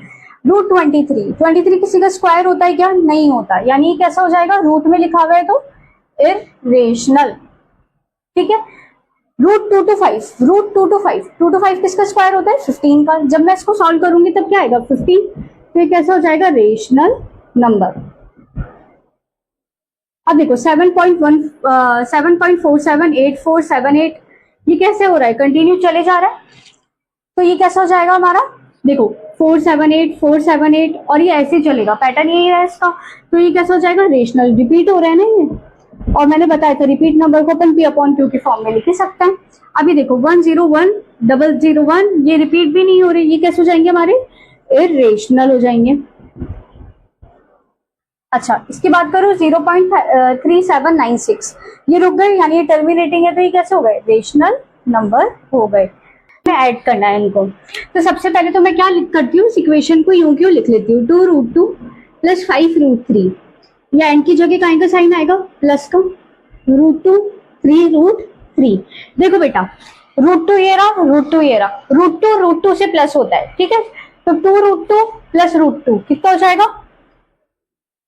रूट 23 किसी का स्क्वायर होता है क्या? नहीं होता, यानी कैसा हो जाएगा? रूट में लिखा हुआ है तो इरेशनल। ठीक है। रूट 2 to 5 किसका स्क्वायर होता है? 15 का। जब मैं इसको सॉल्व करूंगी तब क्या आएगा? 15। तो ये कैसा हो जाएगा? Rational number. अब देखो 7.478478 ये कैसे हो रहा है? कंटिन्यू चले जा रहा है, तो ये कैसा हो जाएगा हमारा? देखो 478 और ये ऐसे चलेगा, पैटर्न यही है इसका, तो ये कैसा हो जाएगा? रेशनल। रिपीट हो रहा है ना ये, और मैंने बताया था रिपीट नंबर को अपन P/Q के फॉर्म में लिख सकते हैं। अभी देखो 101 001 ये रिपीट भी नहीं हो रही, ये कैसे हो जाएंगे हमारे? इरेशनल हो जाएंगे। अच्छा, इसकी बात करो 0.3796 ये रुक गए, यानी ये टर्मिनेटिंग है, तो ये कैसे हो गए? रेशनल नंबर हो गए। मैं ऐड करना है इनको, तो सबसे पहले तो मैं क्या करती हूँ, इक्वेशन को यूं क्यों लिख लेती हूँ, 2√2 + 5√3, या एंड की जगह काहे का साइन आएगा? प्लस का, √2 3√3। देखो बेटा √2 ये रहा, √2 ये रहा, √2 से प्लस होता है, ठीक है, तो 2√2 + √2 कितना हो जाएगा?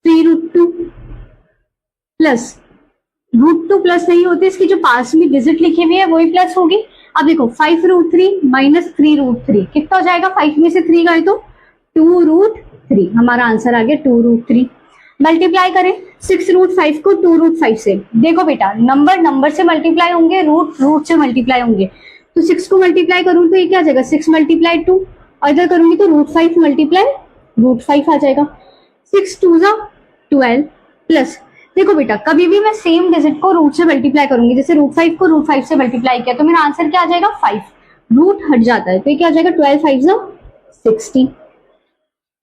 3√2 प्लस √2 प्लस नहीं होती, इसकी जो पास में डिजिट लिखी हुई है वही प्लस होगी। अब देखो 5√3 - 3√3 कितना हो जाएगा? 5 में से 3 गए तो 2√3, हमारा आंसर आ गया 2√3। मल्टीप्लाई करें 6√5 को 2√5 से। देखो बेटा नंबर से मल्टीप्लाई होंगे, रूट से मल्टीप्लाई होंगे, तो 6 को मल्टीप्लाई करूं तो ये क्या आ जाएगा? 6 × 2, और इधर करूंगी तो √5 × √5 आ जाएगा। 6 2 12 प्लस, देखो बेटा कभी भी मैं सेम डिजिट को रूट से मल्टीप्लाई करूंगी, जैसे √5 को √5 से मल्टीप्लाई किया तो मेरा आंसर क्या आ जाएगा? 5। रूट हट जाता है तो ये क्या आ जाएगा? 12 5 60।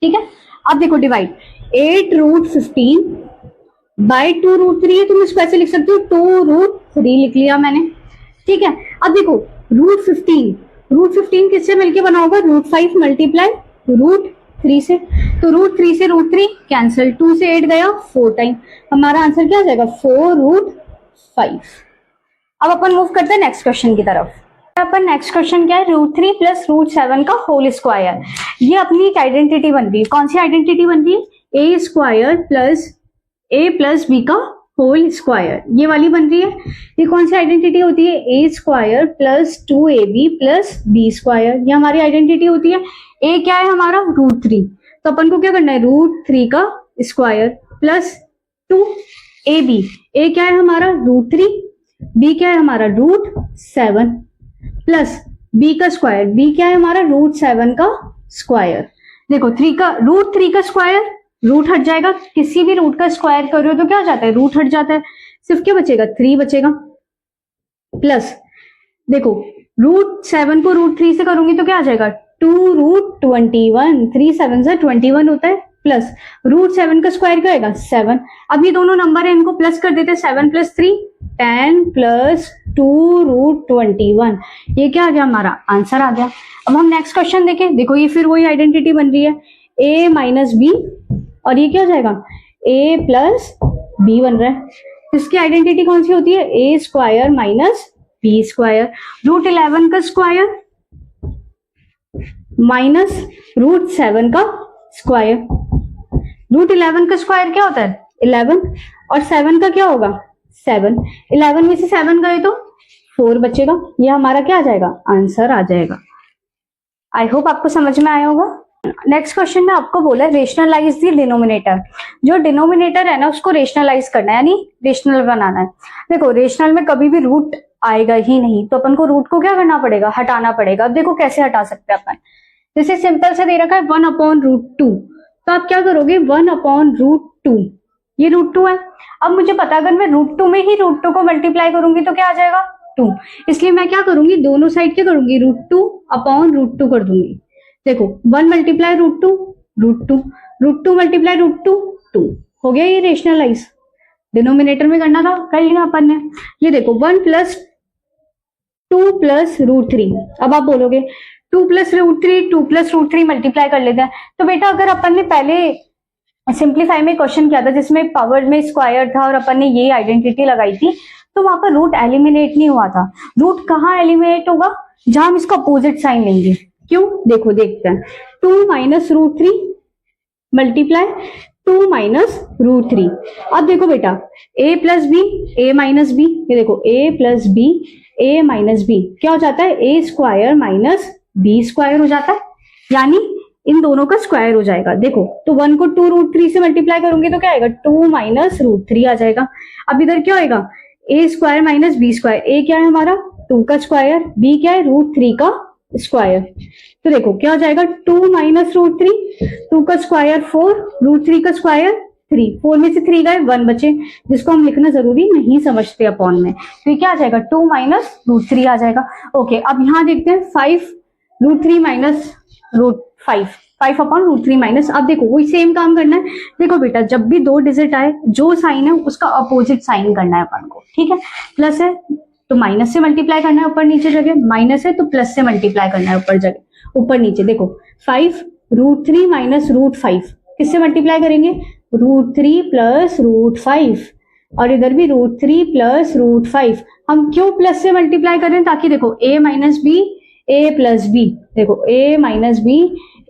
ठीक है। अब देखो डिवाइड 8√15 बाय 2√3 है, तो मैं इसको ऐसे लिख सकती हूँ 2√3 लिख लिया मैंने। ठीक है। अब देखो √15 किससे मिलके बना होगा? √5 मल्टीप्लाई √3 से, तो √3 से √3 कैंसिल, 2 से 8 गया 4 टाइम, हमारा आंसर क्या आ जाएगा? 4√5। अब अपन मूव करते हैं नेक्स्ट क्वेश्चन की तरफ। अपन नेक्स्ट क्वेश्चन क्या है? √3 + √7 का होल स्क्वायर। ये अपनी एक आइडेंटिटी बन रही है। कौन सी आइडेंटिटी बन रही है? a² + a + b का होल स्क्वायर, ये वाली बन रही है। ये कौन सी आइडेंटिटी होती है? a² + 2ab + b², ये हमारी आइडेंटिटी होती है। a क्या है हमारा? √3, तो अपन को क्या करना है? √3 का स्क्वायर प्लस 2ab, a क्या है हमारा? √3, b क्या है हमारा? √7 प्लस b का स्क्वायर, b क्या है हमारा? √7 का स्क्वायर। देखो √3 का स्क्वायर, रूट हट जाएगा, किसी भी रूट का स्क्वायर कर रहे हो तो क्या हो जाता है? रूट हट जाता है, सिर्फ क्या बचेगा? 3 बचेगा। प्लस देखो √7 को √3 से करूंगी तो क्या आ जाएगा? 2√21, 3 7 21 होता है, प्लस √7 का स्क्वायर क्या आएगा? 7। अब ये दोनों नंबर है, इनको प्लस कर देते हैं, 7 + 3 10 + 2√21, ये क्या आ गया? हमारा आंसर आ गया। अब हम नेक्स्ट क्वेश्चन देखें। देखो ये फिर वही आइडेंटिटी बन रही है, a - b, और ये क्या हो जाएगा? a + b बन रहा है। इसकी आइडेंटिटी कौन सी होती है? a² - b²। √11 का स्क्वायर माइनस √7 का स्क्वायर। √11 का स्क्वायर क्या होता है? 11, और 7 का क्या होगा? 7। 11 में से 7 गए तो 4 बचेगा, ये हमारा क्या आ जाएगा? आंसर आ जाएगा। आई होप आपको समझ में आया होगा। नेक्स्ट क्वेश्चन में आपको बोला है रेशनलाइज द डिनोमिनेटर। जो डिनोमिनेटर है ना उसको रेशनलाइज करना है, यानी रेशनल बनाना है। देखो रेशनल में कभी भी रूट आएगा ही नहीं, तो अपन को रूट को क्या करना पड़ेगा? हटाना पड़ेगा। अब देखो कैसे हटा सकते हैं अपन, जैसे सिंपल से दे रखा है 1/√2, तो आप क्या करोगे? 1/√2 ये √2 है। अब मुझे पता है अगर मैं √2 में ही √2 को मल्टीप्लाई करूंगी तो क्या आ जाएगा 2, इसलिए मैं क्या करूंगी दोनों साइड क्या करूंगी √2 अपॉन √2 कर दूंगी। देखो 1 मल्टीप्लाई √2 √2, √2 मल्टीप्लाई √2 2 हो गया, ये रेशनलाइज डिनोमिनेटर में करना था कर लिया अपन ने। ये देखो 1 + 2 + √3, अब आप बोलोगे 2 + √3 2 + √3 मल्टीप्लाई कर लेते हैं। तो बेटा अगर अपन ने पहले सिंप्लीफाई में क्वेश्चन किया था जिसमें पावर में स्क्वायर था और अपन ने ये आइडेंटिटी लगाई थी, तो वहां पर रूट एलिमिनेट नहीं हुआ था। रूट कहाँ एलिमिनेट होगा, जहां हम इसका अपोजिट साइन लेंगे। क्यों, देखो देखते हैं। 2 - √3 मल्टीप्लाई 2 - √3। अब देखो बेटा a + b a - b, ये देखो a + b a - b क्या हो जाता है a² - b² हो जाता है, यानी इन दोनों का स्क्वायर हो जाएगा। देखो तो 1 को 2 √3 से मल्टीप्लाई करूंगी तो क्या आएगा 2 - √3 आ जाएगा। अब इधर क्या होएगा a² - b², a क्या है हमारा 2 का स्क्वायर, b क्या है √3 का स्क्वायर। तो देखो क्या हो जाएगा 2 - √3, 2 का स्क्वायर 4, √3 का स्क्वायर 3, 4 में से 3 गए 1 बचे, जिसको हम लिखना जरूरी नहीं समझते अपॉन में। तो ये क्या आ जाएगा 2 - √3 आ जाएगा। ओके, अब यहां देखते हैं 5 √3 - √5, 5 अपॉन √3 अब देखो वही सेम काम करना है। देखो बेटा जब भी 2 डिजिट आए जो साइन है उसका अपोजिट साइन करना है अपन को, ठीक है। प्लस है तो माइनस से मल्टीप्लाई करना है ऊपर नीचे जगह, माइनस है तो प्लस से मल्टीप्लाई करना है ऊपर जगह ऊपर नीचे। देखो 5 √3 - √5 किससे मल्टीप्लाई करेंगे √3 + √5, और इधर भी √3 + √5। हम क्यों प्लस से मल्टीप्लाई कर रहे हैं, ताकि देखो a - b a + b, देखो a - b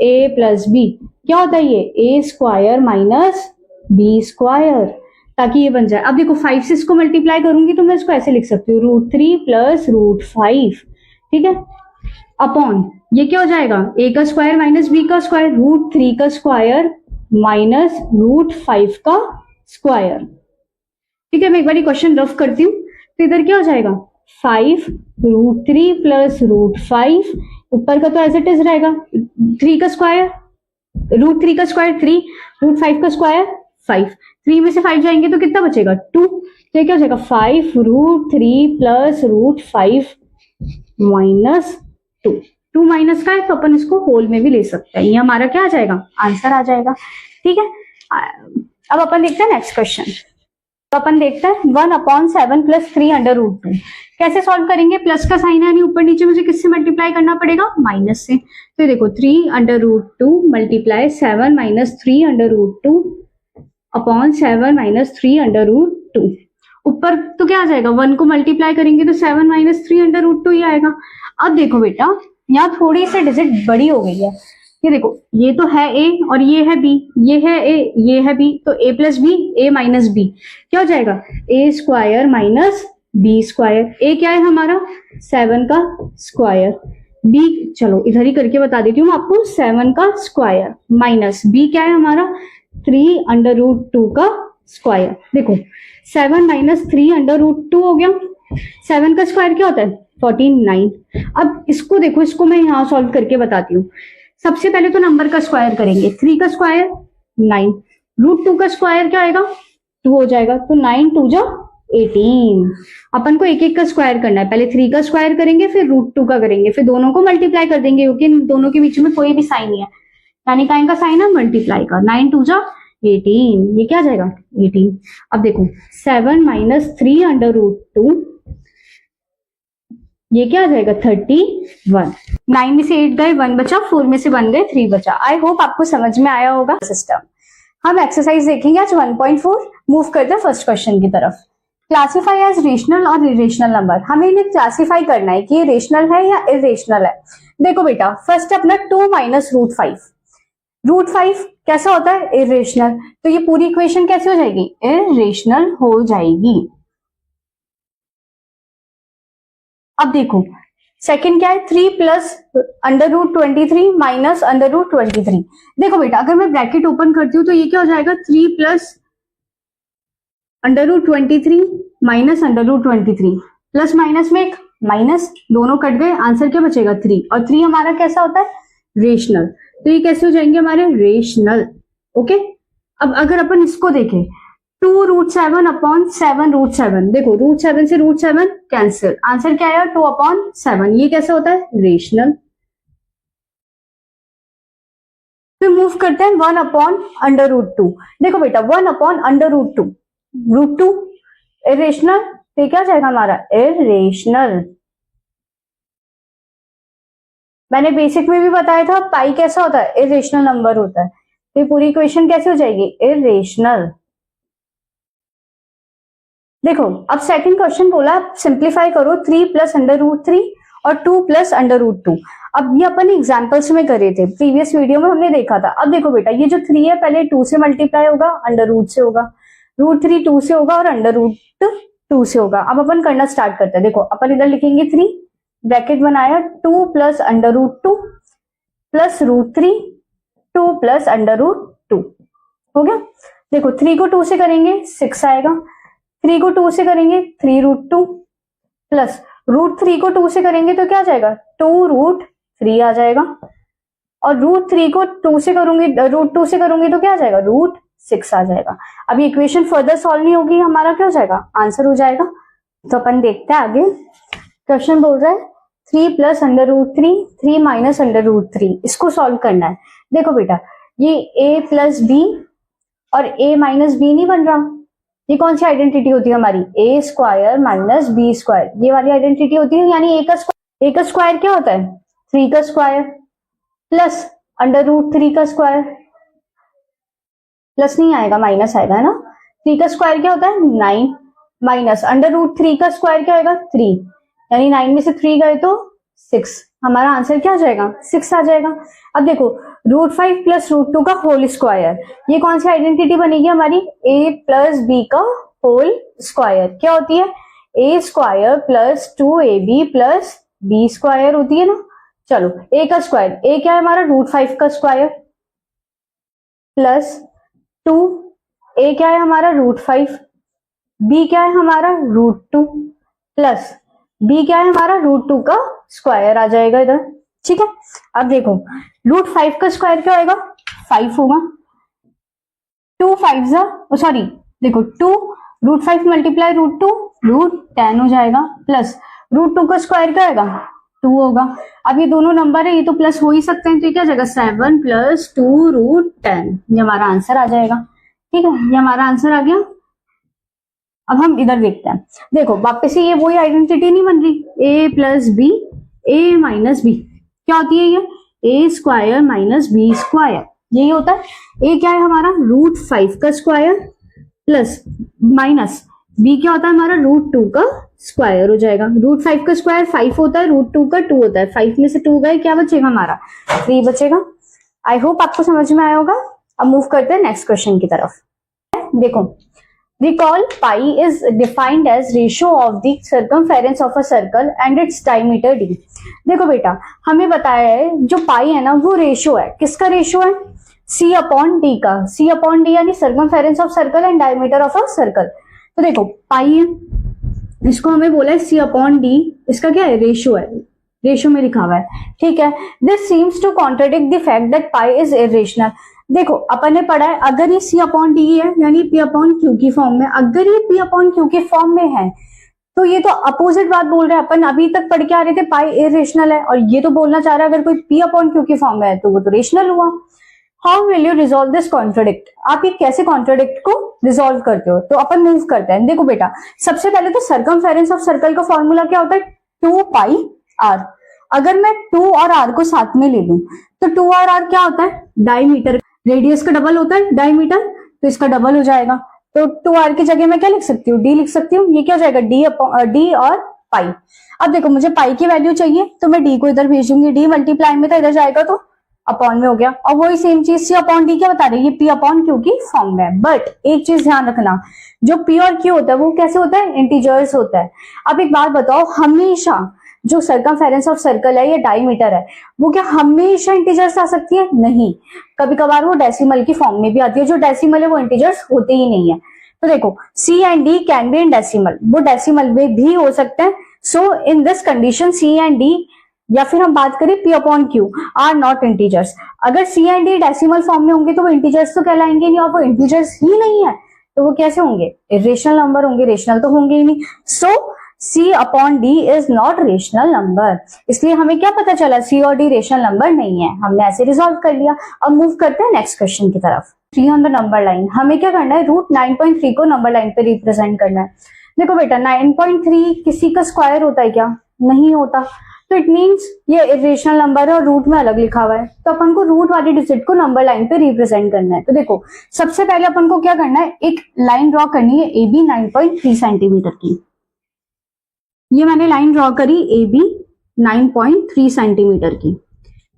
a + b क्या होता है ये a² - b², ताकि ये बन जाए। अब देखो 5 से इसको मल्टीप्लाई करूंगी तो मैं इसको ऐसे लिख सकती हूँ √3 + √5, ठीक है, अपॉन ये क्या हो जाएगा a² - b², √3 का स्क्वायर माइनस √5 का स्क्वायर। ठीक है, मैं एक बार क्वेश्चन रफ करती हूँ। तो इधर क्या हो जाएगा 5 √3 + √5, ऊपर का तो एज इट इज रहेगा 3 का स्क्वायर, √3 का स्क्वायर 3, √5 का स्क्वायर 5, 3 में से 5 जाएंगे तो कितना बचेगा 2। तो ये क्या हो जाएगा 5 √3 + √5 माइनस 2, 2 माइनस का है तो अपन इसको होल में भी ले सकते हैं, ये हमारा क्या आ जाएगा आंसर आ जाएगा। ठीक है, अब अपन देखते हैं नेक्स्ट क्वेश्चन। तो अपन देखते हैं 1/7 + 3/√2 कैसे सॉल्व करेंगे। प्लस का साइन है यानी ऊपर नीचे मुझे किससे मल्टीप्लाई करना पड़ेगा माइनस से। तो देखो 3/√2 मल्टीप्लाई 7 - 3/√2 अपॉन 7 - 3/√2। ऊपर तो क्या आ जाएगा 1 को मल्टीप्लाई करेंगे तो 7 - 3/√2 ही आएगा। अब देखो बेटा यहाँ थोड़ी सी डिजिट बड़ी हो गई है, ये देखो ये तो है a और ये है b, ये है a ये है b, तो a + b a - b क्या हो जाएगा a² - b²। a क्या है हमारा 7 का स्क्वायर, b चलो इधर ही करके बता देती हूँ आपको 7 का स्क्वायर माइनस b क्या है हमारा 3/√2 का स्क्वायर। देखो 7 - 3/√2 हो गया, 7 का स्क्वायर क्या होता है 49। अब इसको देखो, इसको मैं यहाँ सॉल्व करके बताती हूँ। सबसे पहले तो नंबर का स्क्वायर करेंगे, 3 का स्क्वायर 9, √2 का स्क्वायर क्या आएगा 2 हो जाएगा, तो 9 × 2 = 18। अपन को एक एक का स्क्वायर करना है, पहले 3 का स्क्वायर करेंगे फिर √2 का करेंगे, फिर दोनों को मल्टीप्लाई कर देंगे क्योंकि इन दोनों के बीच में कोई भी साइन नहीं है, यानी काइन का साइन है मल्टीप्लाई का। 9 × 2 = 18, ये क्या आ जाएगा 18। अब देखो 7 - 3/√2 ये क्या आ जाएगा 31। 9 में से 8 गए 1 बचा, 4 में से 1 गए 3 बचा। आई होप आपको समझ में आया होगा सिस्टम। हम एक्सरसाइज देखेंगे आज 1.4। मूव करते हैं फर्स्ट क्वेश्चन की तरफ। क्लासीफाई एज रेशनल और इरेशनल नंबर। हमें इन्हें क्लासीफाई करना है कि ये रेशनल है या इरेशनल है। देखो बेटा फर्स्ट अपना 2 - √5, √5 कैसा होता है इरेशनल, तो ये पूरी इक्वेशन कैसे हो जाएगी इरेशनल हो जाएगी। अब देखो सेकंड क्या है 3 + √23 - √23। देखो बेटा अगर मैं ब्रैकेट ओपन करती हूँ तो ये क्या हो जाएगा 3 + √23 - √23, प्लस माइनस में एक माइनस, दोनों कट गए, आंसर क्या बचेगा 3, और 3 हमारा कैसा होता है रेशनल, तो ये कैसे हो जाएंगे हमारे रेशनल। ओके, अब अगर अपन इसको देखें 2√7/7 देखो √7 से √7 कैंसिल, आंसर क्या आया 2/7। ये कैसे होता है रेशनल। फिर मूव करते हैं 1/√2। देखो बेटा 1/√2 √2 इरेशनल, तो क्या जाएगा हमारा इरेशनल। मैंने बेसिक में भी बताया था पाई कैसा होता है इरेशनल नंबर होता है, तो पूरी इक्वेशन कैसे हो जाएगी इरेशनल। देखो अब सेकंड क्वेश्चन बोला सिंप्लीफाई करो 3 + √3 और 2 + √2। अब ये अपन एग्जांपल्स में करे थे, प्रीवियस वीडियो में हमने देखा था। अब देखो बेटा ये जो 3 है पहले 2 से मल्टीप्लाई होगा, √√ से होगा, √3 2 से होगा और √2 से होगा। अब अपन करना स्टार्ट करते हैं। देखो अपन इधर लिखेंगे 3 ब्रैकेट बनाया 2 + √2 + √3 2 + √2 हो गया। देखो 3 को 2 से करेंगे 6 आएगा, 3 को 2 से करेंगे 3√2 प्लस √3 को 2 से करेंगे तो क्या आ जाएगा 2√3 आ जाएगा, और √3 को 2 से करूंगी √2 से करूंगी तो क्या आ जाएगा √6 आ जाएगा। अब ये इक्वेशन फर्दर सॉल्व नहीं होगी, हमारा क्या हो जाएगा आंसर हो जाएगा। तो अपन देखते हैं आगे। क्वेश्चन बोल रहा है 3 + √3 3 - √3 इसको सॉल्व करना है। देखो बेटा ये a + b और a - b नहीं बन रहा, ये कौन सी आइडेंटिटी होती है हमारी a² - b², ये वाली आइडेंटिटी होती है। यानी a का स्क्वायर क्या होता है 3 का स्क्वायर प्लस √3 का स्क्वायर, प्लस नहीं आएगा माइनस आएगा है ना। 3 का स्क्वायर क्या होता है 9 माइनस √3 का स्क्वायर क्या आएगा 3, यानी 9 में से 3 गए तो 6, हमारा आंसर क्या आ जाएगा 6 आ जाएगा। अब देखो √5 + √2 का होल स्क्वायर, ये कौन सी आइडेंटिटी बनेगी हमारी a + b का होल स्क्वायर, क्या होती है a² + 2ab + b² होती है ना। चलो a का स्क्वायर, a क्या है हमारा √5 का स्क्वायर प्लस 2, a क्या है हमारा √5, b क्या है हमारा √2 प्लस b क्या है हमारा √2 का स्क्वायर आ जाएगा इधर, ठीक है। अब देखो √5 का स्क्वायर क्या होगा 5 होगा, 2 5 सॉरी देखो 2 √5 × √2 √10 हो जाएगा, प्लस √2 का स्क्वायर क्या आएगा 2 होगा। अब ये दोनों नंबर है ये तो प्लस हो ही सकते हैं, तो क्या जाएगा 7 + 2 √10, ये हमारा आंसर आ जाएगा। ठीक है ये हमारा आंसर आ गया। अब हम इधर देखते हैं, देखो वापस से ये वही आइडेंटिटी नहीं बन रही a + b a - b, क्या होती है ये a² - b², यही होता है। a क्या है हमारा √5 का स्क्वायर प्लस माइनस b क्या होता है हमारा √2 का स्क्वायर हो जाएगा। √5 का स्क्वायर 5 होता है, √2 का 2 होता है, 5 में से 2 गए क्या बचेगा हमारा 3 बचेगा। आई होप आपको समझ में आया होगा। अब मूव करते हैं नेक्स्ट क्वेश्चन की तरफ। देखो recall pi is defined as ratio of the circumference of a circle and its diameter d। देखो बेटा हमें बताया है जो पाई है ना वो रेशियो है, किसका रेशियो है c/d का, c/d यानी circumference of circle and diameter of a circle. तो देखो पाई है, इसको हमें बोला है c/d, इसका क्या है रेशियो है, रेशियो में लिखा हुआ है, ठीक है। This seems to contradict the fact that pi is irrational. देखो अपन ने पढ़ा है अगर ये c/d है यानी p/q की फॉर्म में, अगर ये p/q के फॉर्म में है तो ये तो अपोजिट बात बोल रहे हैं। अपन अभी तक पढ़ के आ रहे थे पाई इरेशनल है, और ये तो बोलना चाह रहा है अगर कोई p/q की फॉर्म में है तो वो तो रेशनल हुआ। How will you resolve this contradict, आप ये कैसे कॉन्ट्रडिक्ट को रिजॉल्व करते हो। तो अपन मूव करते हैं। देखो बेटा सबसे पहले तो सर्कमफेरेंस ऑफ सर्कल का फॉर्मूला क्या होता है 2πr। अगर मैं 2 और r को साथ में ले लूं तो 2 और r क्या होता है डायमीटर, रेडियस का डबल होता है डायमीटर, तो इसका डबल हो जाएगा। तो 2r की जगह मैं क्या लिख सकती हूँ d लिख सकती हूँ, ये क्या हो जाएगा d और पाई। अब देखो मुझे पाई की वैल्यू चाहिए तो मैं d को इधर भेजूंगी, d मल्टीप्लाई में तो इधर जाएगा तो अपॉन में हो गया, और वही सेम चीज c/d क्या बता रही है ये p/q की फॉर्म में है। बट एक चीज ध्यान रखना जो p और q होता है वो कैसे होता है इंटीजर्स होता है। अब एक बात बताओ हमेशा जो सर्कमफेरेंस ऑफ सर्कल है या डायमीटर है वो क्या हमेशा इंटीजर्स आ सकती है, नहीं, कभी कभार वो डेसिमल की फॉर्म में भी आती है, जो डेसिमल है वो इंटीजर्स होते ही नहीं है। तो देखो c and d can be in decimal, वो डेसिमल में भी हो सकते हैं। So in this condition c and d या फिर हम बात करें p/q आर नॉट इंटीजर्स। अगर c and d decimal form में होंगे तो वो इंटीजर्स तो कहलाएंगे नहीं, और वो इंटीजर्स ही नहीं है तो वो कैसे होंगे, इरेशनल नंबर होंगे, रेशनल तो होंगे ही नहीं। सो C upon D is not rational number. इसलिए हमें क्या पता चला, C और D रेशनल नंबर नहीं है, हमने ऐसे रिजॉल्व कर लिया। अब मूव करते हैं नेक्स्ट क्वेश्चन की तरफ। 3 ऑन द नंबर लाइन, हमें क्या करना है, रूट 9.3 को नंबर लाइन पे रिप्रेजेंट करना है। देखो बेटा 9.3 किसी का स्क्वायर होता है क्या, नहीं होता, तो इट मींस ये इरेशनल नंबर है और रूट में अलग लिखा हुआ है, तो अपन को रूट वाली डिजिट को नंबर लाइन पे रिप्रेजेंट करना है। तो देखो सबसे पहले अपन को क्या करना है, एक लाइन ड्रॉ करनी है AB 9.3 सेंटीमीटर की। ये मैंने लाइन ड्रॉ करी AB 9.3 सेंटीमीटर की,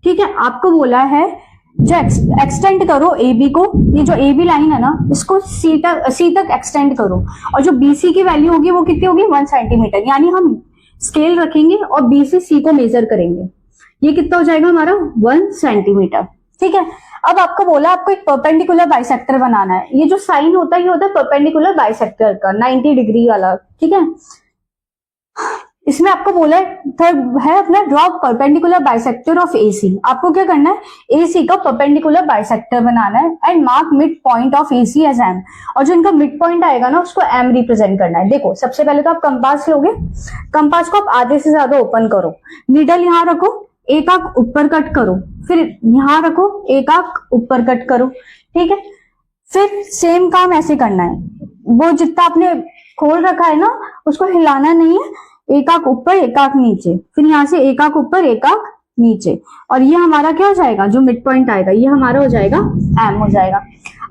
ठीक है। आपको बोला है जो एक्सटेंड करो AB को, ये जो AB लाइन है ना इसको C तक एक्सटेंड करो, और जो BC की वैल्यू होगी वो कितनी होगी, 1 सेंटीमीटर, यानी हम स्केल रखेंगे और B से C को मेजर करेंगे, ये कितना हो जाएगा हमारा 1 सेंटीमीटर, ठीक है। अब आपको बोला आपको एक परपेंडिकुलर बाइसेक्टर बनाना है, ये जो साइन होता है ये होता है परपेंडिकुलर बाइसेक्टर का 90 डिग्री वाला, ठीक है। इसमें आपको बोला है अपना draw perpendicular bisector of AC। आपको क्या करना है, AC का परपेंडिकुलर बाइसेक्टर बनाना है and mark mid point of AC as M, और जो इनका मिड पॉइंट आएगा ना उसको M रिप्रेजेंट करना है। देखो सबसे पहले तो आप कंपास लोगे, कंपास को आप आधे से ज्यादा ओपन करो, नीडल यहाँ रखो, एक आंख ऊपर कट करो, फिर यहाँ रखो, एक आंख ऊपर कट करो, ठीक है। फिर सेम काम ऐसे करना है, वो जितना आपने खोल रखा है ना उसको हिलाना नहीं है, एक आंख ऊपर एक आंख नीचे, फिर यहाँ से एक आंख ऊपर एक आंख नीचे, और ये हमारा क्या हो जाएगा, जो मिड पॉइंट आएगा ये हमारा हो जाएगा M हो जाएगा।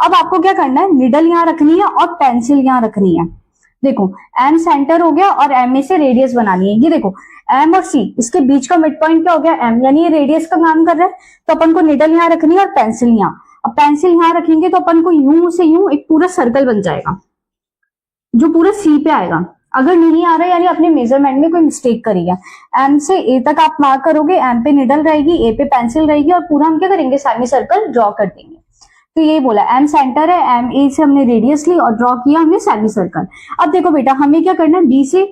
अब आपको क्या करना है, निडल यहाँ रखनी है और पेंसिल यहाँ रखनी है। देखो M सेंटर हो गया और M में से रेडियस बनानी है। ये देखो M और C इसके बीच का मिड पॉइंट क्या हो गया, M, यानी ये रेडियस का काम कर रहा है, तो अपन को निडल यहाँ रखनी है और पेंसिल यहाँ। अब पेंसिल यहाँ रखेंगे तो अपन को यूं से यूं एक पूरा सर्कल बन जाएगा जो पूरा C पे आएगा। अगर नहीं आ रहा है यानी अपने मेजरमेंट में कोई मिस्टेक करी है, M से A तक आप मार्क करोगे, M पे निडल रहेगी, A पे पेंसिल रहेगी, और पूरा हम क्या करेंगे, सेमी सर्कल ड्रॉ कर देंगे। तो यही बोला M सेंटर है, M A से हमने रेडियस ली और ड्रॉ किया हमने सेमी सर्कल। अब देखो बेटा हमें क्या करना है, B से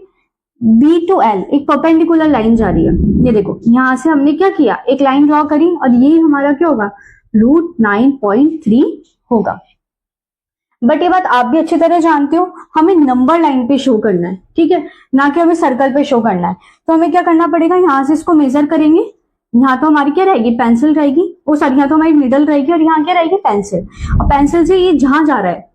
B to L एक परपेंडिकुलर लाइन जा रही है। ये देखो यहां से हमने क्या किया, एक लाइन ड्रॉ करी और यही हमारा क्या होगा, रूट 9.3 होगा। बट ये बात आप भी अच्छी तरह जानते हो, हमें नंबर लाइन पे शो करना है, ठीक है, ना कि हमें सर्कल पे शो करना है। तो हमें क्या करना पड़ेगा, यहाँ से इसको मेजर करेंगे, यहाँ तो हमारी क्या रहेगी, पेंसिल रहेगी, वो सॉरी यहाँ तो हमारी निडल रहेगी और यहाँ क्या रहेगी, पेंसिल, और पेंसिल से ये जहां जा रहा है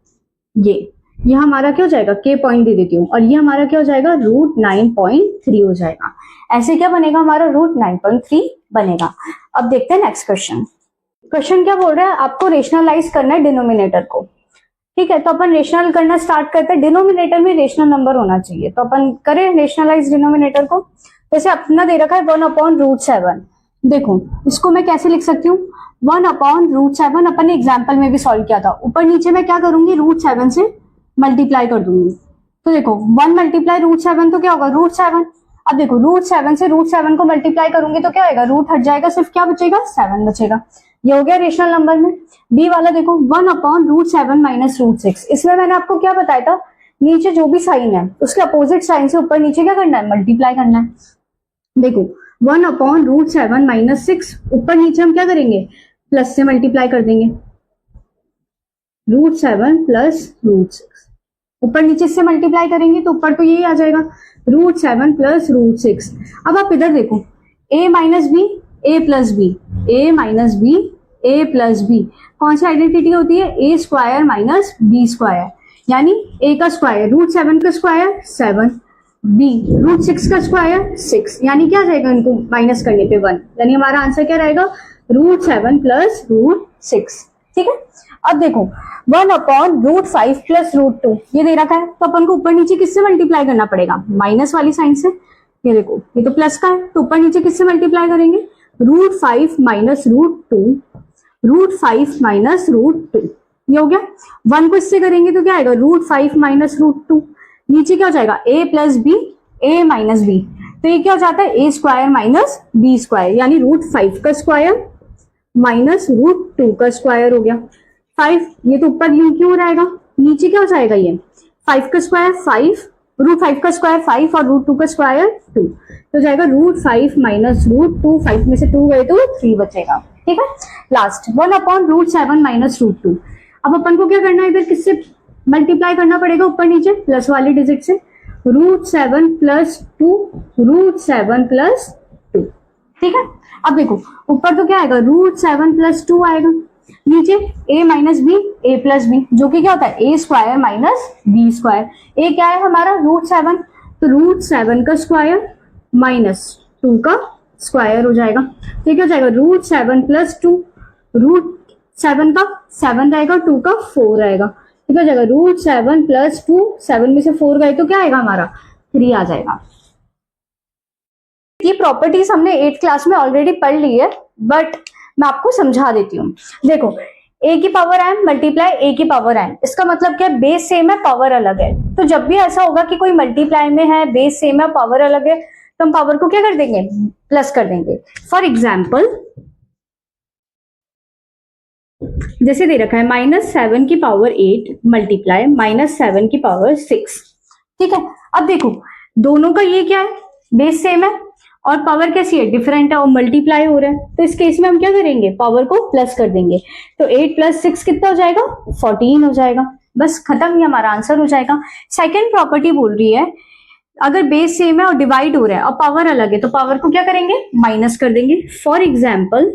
ये हमारा क्या हो जाएगा, K पॉइंट दे देती हूँ, और ये हमारा क्या हो जाएगा, रूट 9.3 हो जाएगा। ऐसे क्या बनेगा हमारा, रूट 9.3 बनेगा। अब देखते हैं नेक्स्ट क्वेश्चन। क्वेश्चन क्या बोल रहा है, आपको रेशनलाइज करना है डिनोमिनेटर को, ठीक है। तो अपन रेशनल करना स्टार्ट करते हैं, डिनोमिनेटर में रेशनल नंबर होना चाहिए, तो अपन करें रेशनलाइज डिनोमिनेटर को। जैसे अपना दे रखा है 1/√7, देखो इसको मैं कैसे लिख सकती हूँ, 1/√7 अपन ने एग्जाम्पल में भी सॉल्व किया था, ऊपर नीचे मैं क्या करूंगी, √7 से मल्टीप्लाई कर दूंगी। तो देखो 1 मल्टीप्लाई √7 तो क्या होगा, √7। अब देखो √7 से √7 को मल्टीप्लाई करूंगी तो क्या होगा, रूट हट जाएगा, सिर्फ क्या बचेगा, 7 बचेगा। ये हो गया रेशनल नंबर में। बी वाला देखो 1/√7 माइनस √6, इसमें मैंने आपको क्या बताया था, नीचे जो भी साइन है उसके अपोजिट साइन से ऊपर नीचे क्या करना है, मल्टीप्लाई करना है। देखो 1/√7 माइनस 6, ऊपर नीचे हम क्या करेंगे, प्लस से मल्टीप्लाई कर देंगे, √7 प्लस √6, ऊपर नीचे से मल्टीप्लाई करेंगे तो ऊपर तो यही आ जाएगा, √7 प्लस √6। अब आप इधर देखो, a minus b, a plus b, a minus b, a plus b, कौन सी आइडेंटिटी होती है, a square minus b square, यानी a का स्क्वायर √7 का स्क्वायर 7, b √6 का स्क्वायर 6, यानी क्या आ जाएगा, इनको माइनस करने पे 1, यानी हमारा आंसर क्या रहेगा, √7 प्लस √6, ठीक है। अब देखो 1/√5 प्लस √2 ये दे रखा है, तो अपन को ऊपर नीचे किससे मल्टीप्लाई करना पड़ेगा, माइनस वाली साइन से। ये देखो ये तो प्लस का है, तो ऊपर नीचे किससे मल्टीप्लाई करेंगे, √5 माइनस √2, √5 माइनस √2, ये हो गया। 1 को इससे करेंगे तो क्या आएगा, √5 माइनस √2, नीचे क्या हो जाएगा, a plus b, a minus b, तो ये क्या हो जाता है, a square minus b square, यानी √5 का स्क्वायर माइनस √2 का स्क्वायर हो गया। 5 ये तो ऊपर यूं क्यों रहेगा, नीचे क्या हो जाएगा, ये 5 का स्क्वायर 5, √5 का स्क्वायर 5 और √2 का स्क्वायर 2, तो जाएगा √5 माइनस √2, 5 में से 2 गए तो 3 बचेगा, ठीक है। Last 1/√7 minus √2। अब अपन को क्या करना है, इधर किससे मल्टीप्लाई करना पड़ेगा ऊपर नीचे प्लस वाली डिजिट से, √7 + 2 √7 + 2, ठीक है। अब देखो ऊपर तो क्या आएगा, √7 + 2 आएगा, नीचे a - b a + b जो कि क्या होता है a² - b²। a क्या है हमारा √7, तो √7 का स्क्वायर माइनस 2 का स्क्वायर हो जाएगा, तो क्या हो जाएगा √7 + 2, √7 का 7 रहेगा, 2 का 4 आएगा, तो क्या हो जाएगा √7 + 2, 7 में से 4 गए तो क्या आएगा हमारा 3 आ जाएगा। ये प्रॉपर्टीज हमने 8th क्लास में ऑलरेडी पढ़ ली है, बट मैं आपको समझा देती हूँ। देखो a की पावर m मल्टीप्लाई a की पावर n, इसका मतलब क्या है, बेस सेम है पावर अलग है। तो जब भी ऐसा होगा कि कोई मल्टीप्लाई में है, बेस सेम है पावर अलग है, तो हम पावर को क्या कर देंगे, प्लस कर देंगे। फॉर एग्जाम्पल जैसे दे रखा है -7 की पावर 8 मल्टीप्लाई -7 की पावर 6, ठीक है। अब देखो दोनों का ये क्या है, बेस सेम है और पावर कैसी है, डिफरेंट है और मल्टीप्लाई हो रहा है, तो इस केस में हम क्या करेंगे, पावर को प्लस कर देंगे। तो 8 + 6 कितना हो जाएगा, 14 हो जाएगा, बस खत्म, ये हमारा आंसर हो जाएगा। सेकेंड प्रॉपर्टी बोल रही है अगर बेस सेम है और डिवाइड हो रहा है और पावर अलग है, तो पावर को क्या करेंगे, माइनस कर देंगे। फॉर एग्जाम्पल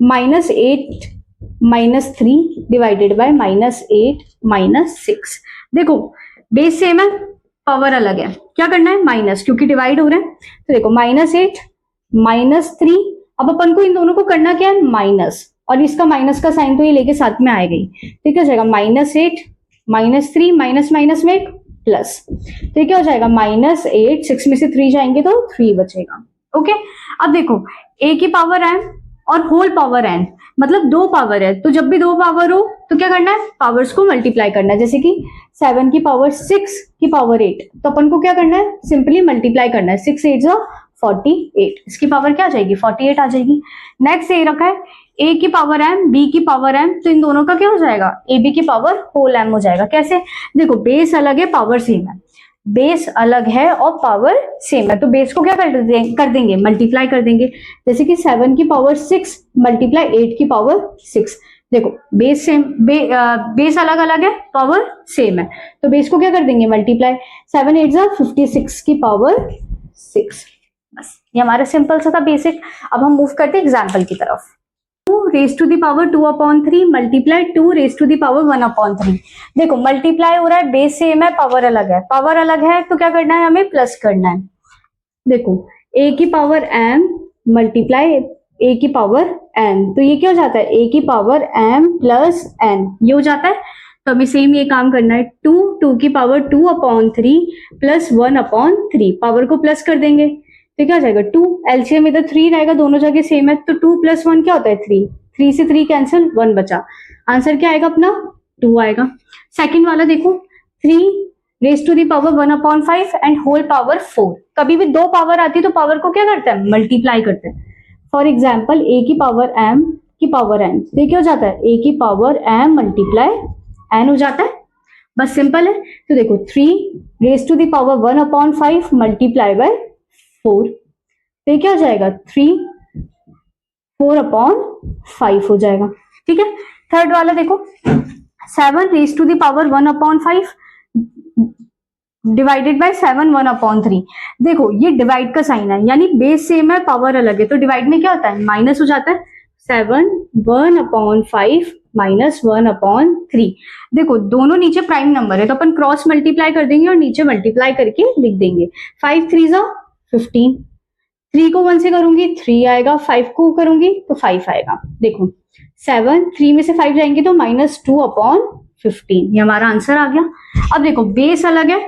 -8 - 3 डिवाइडेड बाय -8 - 6, देखो बेस सेम है पावर अलग है, क्या करना है माइनस, क्योंकि डिवाइड हो रहा है। तो देखो -8 - 3, अब अपन को इन दोनों को करना क्या है, माइनस, और इसका माइनस का साइन तो ये लेके साथ में आएगा ही, ठीक है। जाएगा -8 - 3 माइनस माइनस में एक प्लस, तो ये क्या हो जाएगा -8, 6 में से 3 जाएंगे तो 3 बचेगा, ओके। अब देखो a की पावर m और होल पावर n, मतलब 2 पावर है, तो जब भी 2 पावर हो तो क्या करना है, पावर्स को मल्टीप्लाई करना है। जैसे कि 7 की पावर 6 की पावर 8, तो अपन को क्या करना है, सिंपली मल्टीप्लाई करना है, 6 8 जा 48, इसकी पावर क्या आ जाएगी, 48 आ जाएगी। नेक्स्ट ये रखा है a की पावर m b की पावर m, तो इन दोनों का क्या हो जाएगा, ab की पावर होल m हो जाएगा। कैसे, देखो बेस अलग है पावर सेम है, बेस अलग है और पावर सेम है, तो बेस को क्या कर देंगे, मल्टीप्लाई कर देंगे। जैसे कि 7 की पावर 6 मल्टीप्लाई 8 की पावर 6, देखो बेस सेम, बेस अलग अलग है पावर सेम है, तो बेस को क्या कर देंगे, मल्टीप्लाई। 7 8 जा 56 की पावर 6, बस ये हमारा सिंपल सा था बेसिक। अब हम मूव करते हैं एग्जाम्पल की तरफ। 2 raised to the power 2/3 multiply 2 raised to the power 1/3, देखो मल्टीप्लाई हो रहा है, बेस सेम है पावर अलग है, पावर अलग है तो क्या करना है, हमें प्लस करना है। देखो a की पावर m मल्टीप्लाई a की पावर n, तो ये क्या हो जाता है, a की पावर m + n, ये हो जाता है। तो हमें सेम ये काम करना है, 2 की पावर 2/3 + 1/3, पावर को प्लस कर देंगे, तो क्या हो जाएगा 2, एलसीएम इधर 3 रहेगा, दोनों जगह सेम है, तो 2 + 1 क्या होता है 3, 3 से 3 कैंसिल, 1 बचा, आंसर क्या आएगा अपना 2 आएगा। सेकंड वाला देखो 3 raised to the power 1/5 and whole power 4, कभी भी 2 पावर आती है तो पावर को क्या करते हैं, मल्टीप्लाई करते हैं। फॉर एग्जाम्पल a की पावर m की पावर n, तो क्या हो जाता है, a की पावर m मल्टीप्लाई n हो जाता है, बस सिंपल है। तो देखो 3 raised to the power 1/5 multiply by 4, तो ये क्या हो जाएगा 3 4/5 हो जाएगा, ठीक है। थर्ड वाला देखो 7 raised to the power 1/5 divided by 7 1/3, देखो ये डिवाइड का साइन है, यानी बेस सेम है पावर अलग है, तो डिवाइड में क्या होता है, माइनस हो जाता है। 7 1/5 - 1/3, देखो दोनों नीचे प्राइम नंबर है, तो अपन क्रॉस मल्टीप्लाई कर देंगे और नीचे मल्टीप्लाई करके लिख देंगे। 5 3 जा 15, 3 को 1 से करूंगी 3 आएगा, 5 को करूंगी तो 5 आएगा। देखो 7 3 में से 5 जाएंगे तो -2/15, ये हमारा आंसर आ गया। अब देखो बेस अलग है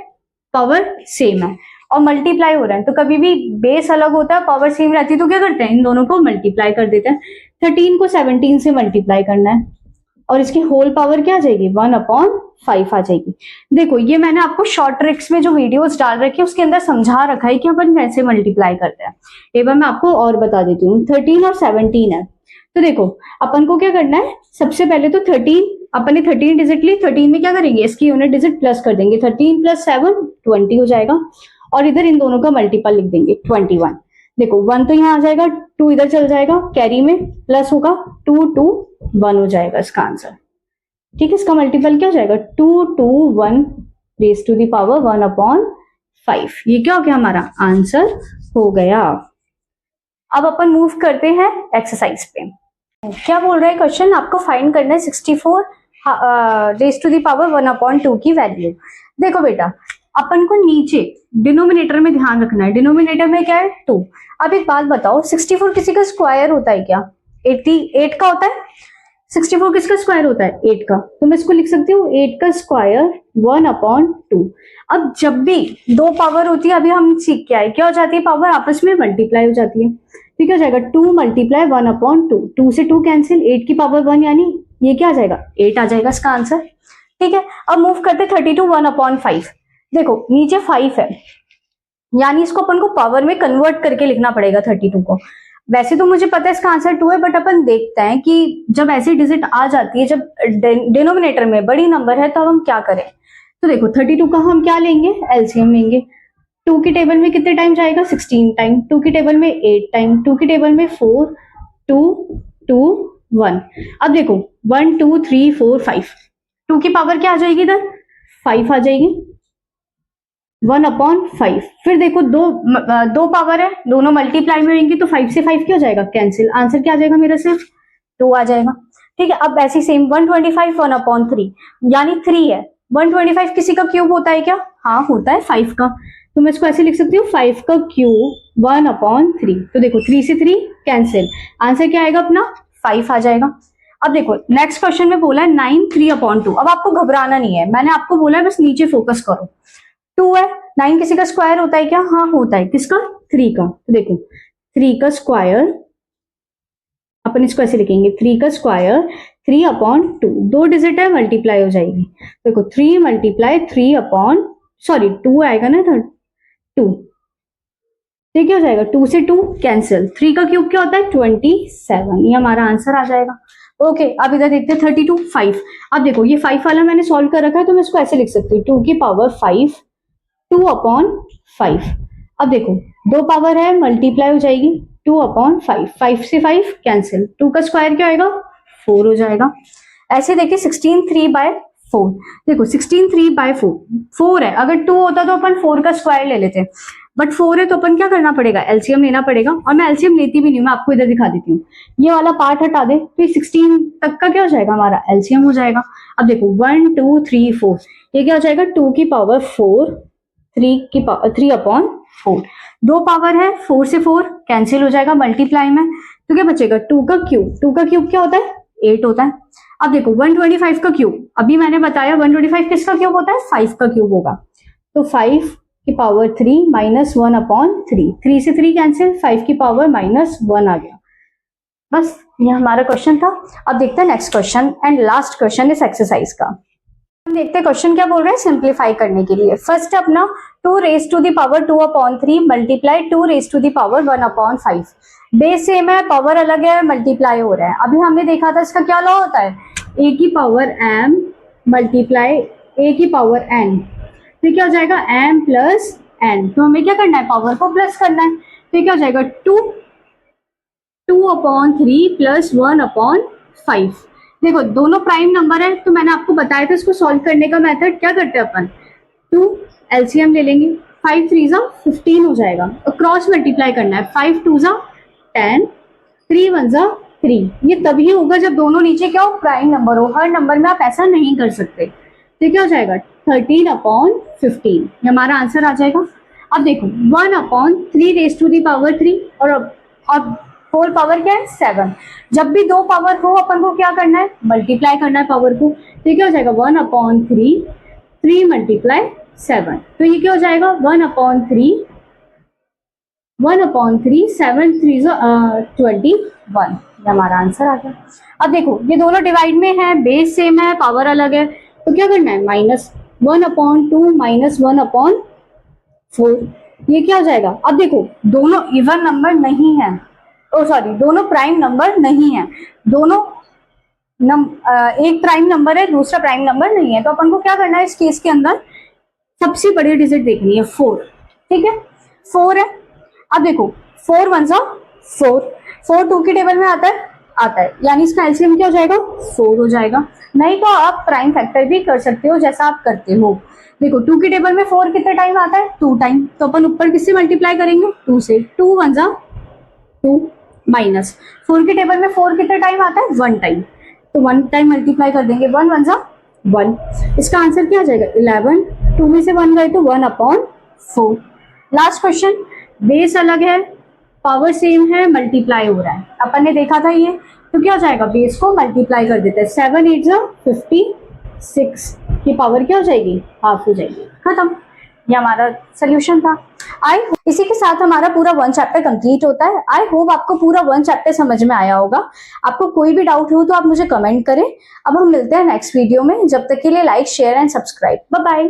पावर सेम है और मल्टीप्लाई हो रहा है, तो कभी भी बेस अलग होता है पावर सेम रहती है तो क्या करते हैं, इन दोनों को मल्टीप्लाई कर देते हैं। 13 को 17 से मल्टीप्लाई करना है और इसकी होल पावर क्या आ जाएगी 1/5 आ जाएगी। देखो ये मैंने आपको शॉर्ट ट्रिक्स में जो वीडियोस डाल रखी है उसके अंदर समझा रखा है कि अपन कैसे मल्टीप्लाई करते हैं। एक बार मैं आपको और बता देती हूँ। 13 और 17 है, तो देखो अपन को क्या करना है, सबसे पहले तो 13 अपन ने 13 डिजिट ली, 13 में क्या करेंगे, इसकी यूनिट डिजिट प्लस कर देंगे, 13 + 7 20 हो जाएगा और इधर इन दोनों का मल्टीपल लिख देंगे 21। देखो 1 तो यहाँ आ जाएगा, 2 इधर चल जाएगा, कैरी में प्लस होगा, 2 2 1 हो जाएगा इसका आंसर। ठीक है, इसका मल्टीपल क्या हो जाएगा 2 रेज टू द पावर 1/5। ये क्या हो गया, हमारा आंसर हो गया। अब अपन मूव करते हैं एक्सरसाइज पे। क्या बोल रहा है क्वेश्चन, आपको फाइंड करना है 64 रेज टू द पावर 1/2 की वैल्यू। देखो बेटा, अपन को नीचे डिनोमिनेटर में ध्यान रखना है, डिनोमिनेटर में क्या है 2। अब एक बात बताओ, 64 किसी का स्क्वायर होता है क्या? 88 का होता है। 64 किसका स्क्वायर होता है? 8 का। तो मैं इसको लिख सकती हूँ 8 का स्क्वायर 1/2। अब जब भी दो पावर होती है, अभी हम सीख के आए, क्या हो जाती है, पावर आपस में मल्टीप्लाई हो जाती है। ठीक हो जाएगा 2 मल्टीप्लाई 1/2, 2 से 2 कैंसिल, 8 की पावर 1 यानी ये क्या आ जाएगा 8 आ जाएगा इसका आंसर। ठीक है, अब मूव करते 32 1/5। देखो नीचे 5 है, यानी इसको अपन को पावर में कन्वर्ट करके लिखना पड़ेगा 32 को। वैसे तो मुझे पता है इसका आंसर 2 है, बट अपन देखते हैं कि जब ऐसी डिजिट आ जाती है, जब डिनोमिनेटर में बड़ी नंबर है, तो अब हम क्या करें। तो देखो 32 का हम क्या लेंगे, एलसीएम लेंगे। 2 की टेबल में कितने टाइम जाएगा 16 टाइम, 2 की टेबल में 8 टाइम, 2 की टेबल में 4, 2 2 1। अब देखो 1 2 3 4 5, 2 की पावर क्या आ जाएगी इधर 5 आ जाएगी 1/5। फिर देखो दो पावर है, दोनों मल्टीप्लाई में होंगी, तो 5 से 5 क्या हो जाएगा कैंसिल, आंसर क्या आ जाएगा मेरा सिर्फ 2 आ जाएगा। ठीक है, अब ऐसी सेम 125 1/3 यानी 3 है। 125 किसी का क्यूब होता है क्या? हाँ होता है 5 का। तो मैं इसको ऐसे लिख सकती हूँ 5 का क्यूब 1/3। तो देखो 3 से 3 कैंसिल, आंसर क्या आएगा अपना 5 आ जाएगा। अब देखो नेक्स्ट क्वेश्चन में बोला है 9 3/2। अब आपको घबराना नहीं है, मैंने आपको बोला है बस नीचे फोकस करो। 2 है, 9 किसी का स्क्वायर होता है क्या? हाँ होता है, किसका 3 का। तो देखो 3 का स्क्वायर, अपन इसको ऐसे लिखेंगे 3 का स्क्वायर 3/2, दो डिजिट है मल्टीप्लाई हो जाएगी। देखो 3 मल्टीप्लाई 2 आएगा ना इधर 2, ठीक हो जाएगा 2 से 2 कैंसिल, 3 का क्यूब क्या होता है 27, ये हमारा आंसर आ जाएगा। ओके, अब इधर देखते हैं 32 5। अब देखो ये 5 वाला मैंने सॉल्व कर रखा है, तो मैं इसको ऐसे लिख सकती हूँ 2 की पावर 5 2/5। अब देखो दो पावर है मल्टीप्लाई हो जाएगी 2/5, 5 से 5 कैंसिल, 2 का स्क्वायर क्या आएगा 4 हो जाएगा। ऐसे देखिए 16 3/4। देखो 16 3/4, 4 है, अगर 2 होता तो अपन 4 का स्क्वायर ले लेते, बट 4 है तो अपन क्या करना पड़ेगा एलसीएम लेना पड़ेगा। और मैं एलसीएम लेती भी नहीं, मैं आपको इधर दिखा देती हूँ, ये वाला पार्ट हटा दे तो ये 16 तक का क्या हो जाएगा हमारा एलसीएम हो जाएगा। अब देखो 1 2 3 4, ये क्या हो जाएगा 2 की पावर 4 3/4। दो पावर है 4 से 4 कैंसिल हो जाएगा मल्टीप्लाई में, तो क्या बचेगा 2 का क्यूब, 2 का क्यूब क्या होता है 8 होता है। अब देखो 125 का क्यूब, अभी मैंने बताया 125 किसका क्यूब होता है 5 का क्यूब होगा, तो 5 की पावर 3 -1/3, 3 से 3 कैंसिल, 5 की पावर -1 आ गया। बस ये हमारा क्वेश्चन था। अब देखते हैं next question and last question इस एक्सरसाइज का। हम देखते हैं क्वेश्चन क्या बोल रहे हैं सिंप्लीफाई करने के लिए। फर्स्ट अपना 2 raise to the power 2/3 multiply 2 raise to the power 1/5। Base same है, पावर अलग है, मल्टीप्लाई हो रहा है। अभी हमने देखा था इसका क्या लॉ होता है, a की पावर m मल्टीप्लाई a की पावर n, तो क्या हो जाएगा m प्लस n। तो हमें क्या करना है पावर को प्लस करना है, तो क्या हो जाएगा 2/3 प्लस 1/5। देखो दोनों प्राइम नंबर है, तो मैंने आपको बताया था इसको सॉल्व करने का मेथड। क्या करते हैं अपन 2 एलसीएम ले लेंगे, 5 3 15 हो जाएगा, और क्रॉस मल्टीप्लाई करना है 5 2 10 3 1 3। ये तभी होगा जब दोनों नीचे क्या हो प्राइम नंबर हो, हर नंबर में आप ऐसा नहीं कर सकते। तो क्या हो जाएगा 13/15, ये हमारा आंसर आ जाएगा। अब देखो 1/3 रेज टू दी पावर 3 और अब होल पावर क्या है 7। जब भी दो पावर हो अपन को क्या करना है मल्टीप्लाई करना है पावर को, तो क्या हो जाएगा 1/3 3 मल्टीप्लाई 7, तो ये क्या हो जाएगा 1/3 7 3 21, ये हमारा आंसर आ गया। अब देखो ये दोनों डिवाइड में है, बेस सेम है, पावर अलग है, तो क्या करना है -1/2 -1/4, ये क्या हो जाएगा। अब देखो दोनों इवन नंबर नहीं है, दोनों प्राइम नंबर नहीं है, दोनों एक प्राइम नंबर है दूसरा प्राइम नंबर नहीं है, तो अपन को क्या करना है इस केस के अंदर सबसे बड़ी डिजिट देखनी है 4। ठीक है 4 है। अब देखो 4 1 4, 4 2 की टेबल में आता है आता है, यानी इसका एलसीएम क्या हो जाएगा 4 हो जाएगा। नहीं तो आप प्राइम फैक्टर भी कर सकते हो जैसा आप करते हो। देखो 2 की टेबल में 4 कितने टाइम आता है 2 टाइम, तो अपन ऊपर किससे मल्टीप्लाई करेंगे 2 से, 2 1 जा 2 माइनस 4 की टेबल में 4 कितने टाइम आता है 1 टाइम, तो 1 टाइम मल्टीप्लाई कर देंगे 1 1 जा 1। इसका आंसर क्या आ जाएगा 11, 2 में से 1 गए तो 1/4। लास्ट क्वेश्चन, बेस अलग है पावर सेम है मल्टीप्लाई हो रहा है, अपन ने देखा था ये, तो क्या हो जाएगा बेस को मल्टीप्लाई कर देते हैं 7 8 जा 56 की पावर क्या हो जाएगी हाफ हो जाएगी, खत्म। ये हमारा सोल्यूशन था। इसी के साथ हमारा पूरा 1 चैप्टर कंप्लीट होता है। आई होप आपको पूरा 1 चैप्टर समझ में आया होगा। आपको कोई भी डाउट हो तो आप मुझे कमेंट करें। अब हम मिलते हैं नेक्स्ट वीडियो में, जब तक के लिए like share and subscribe, bye bye.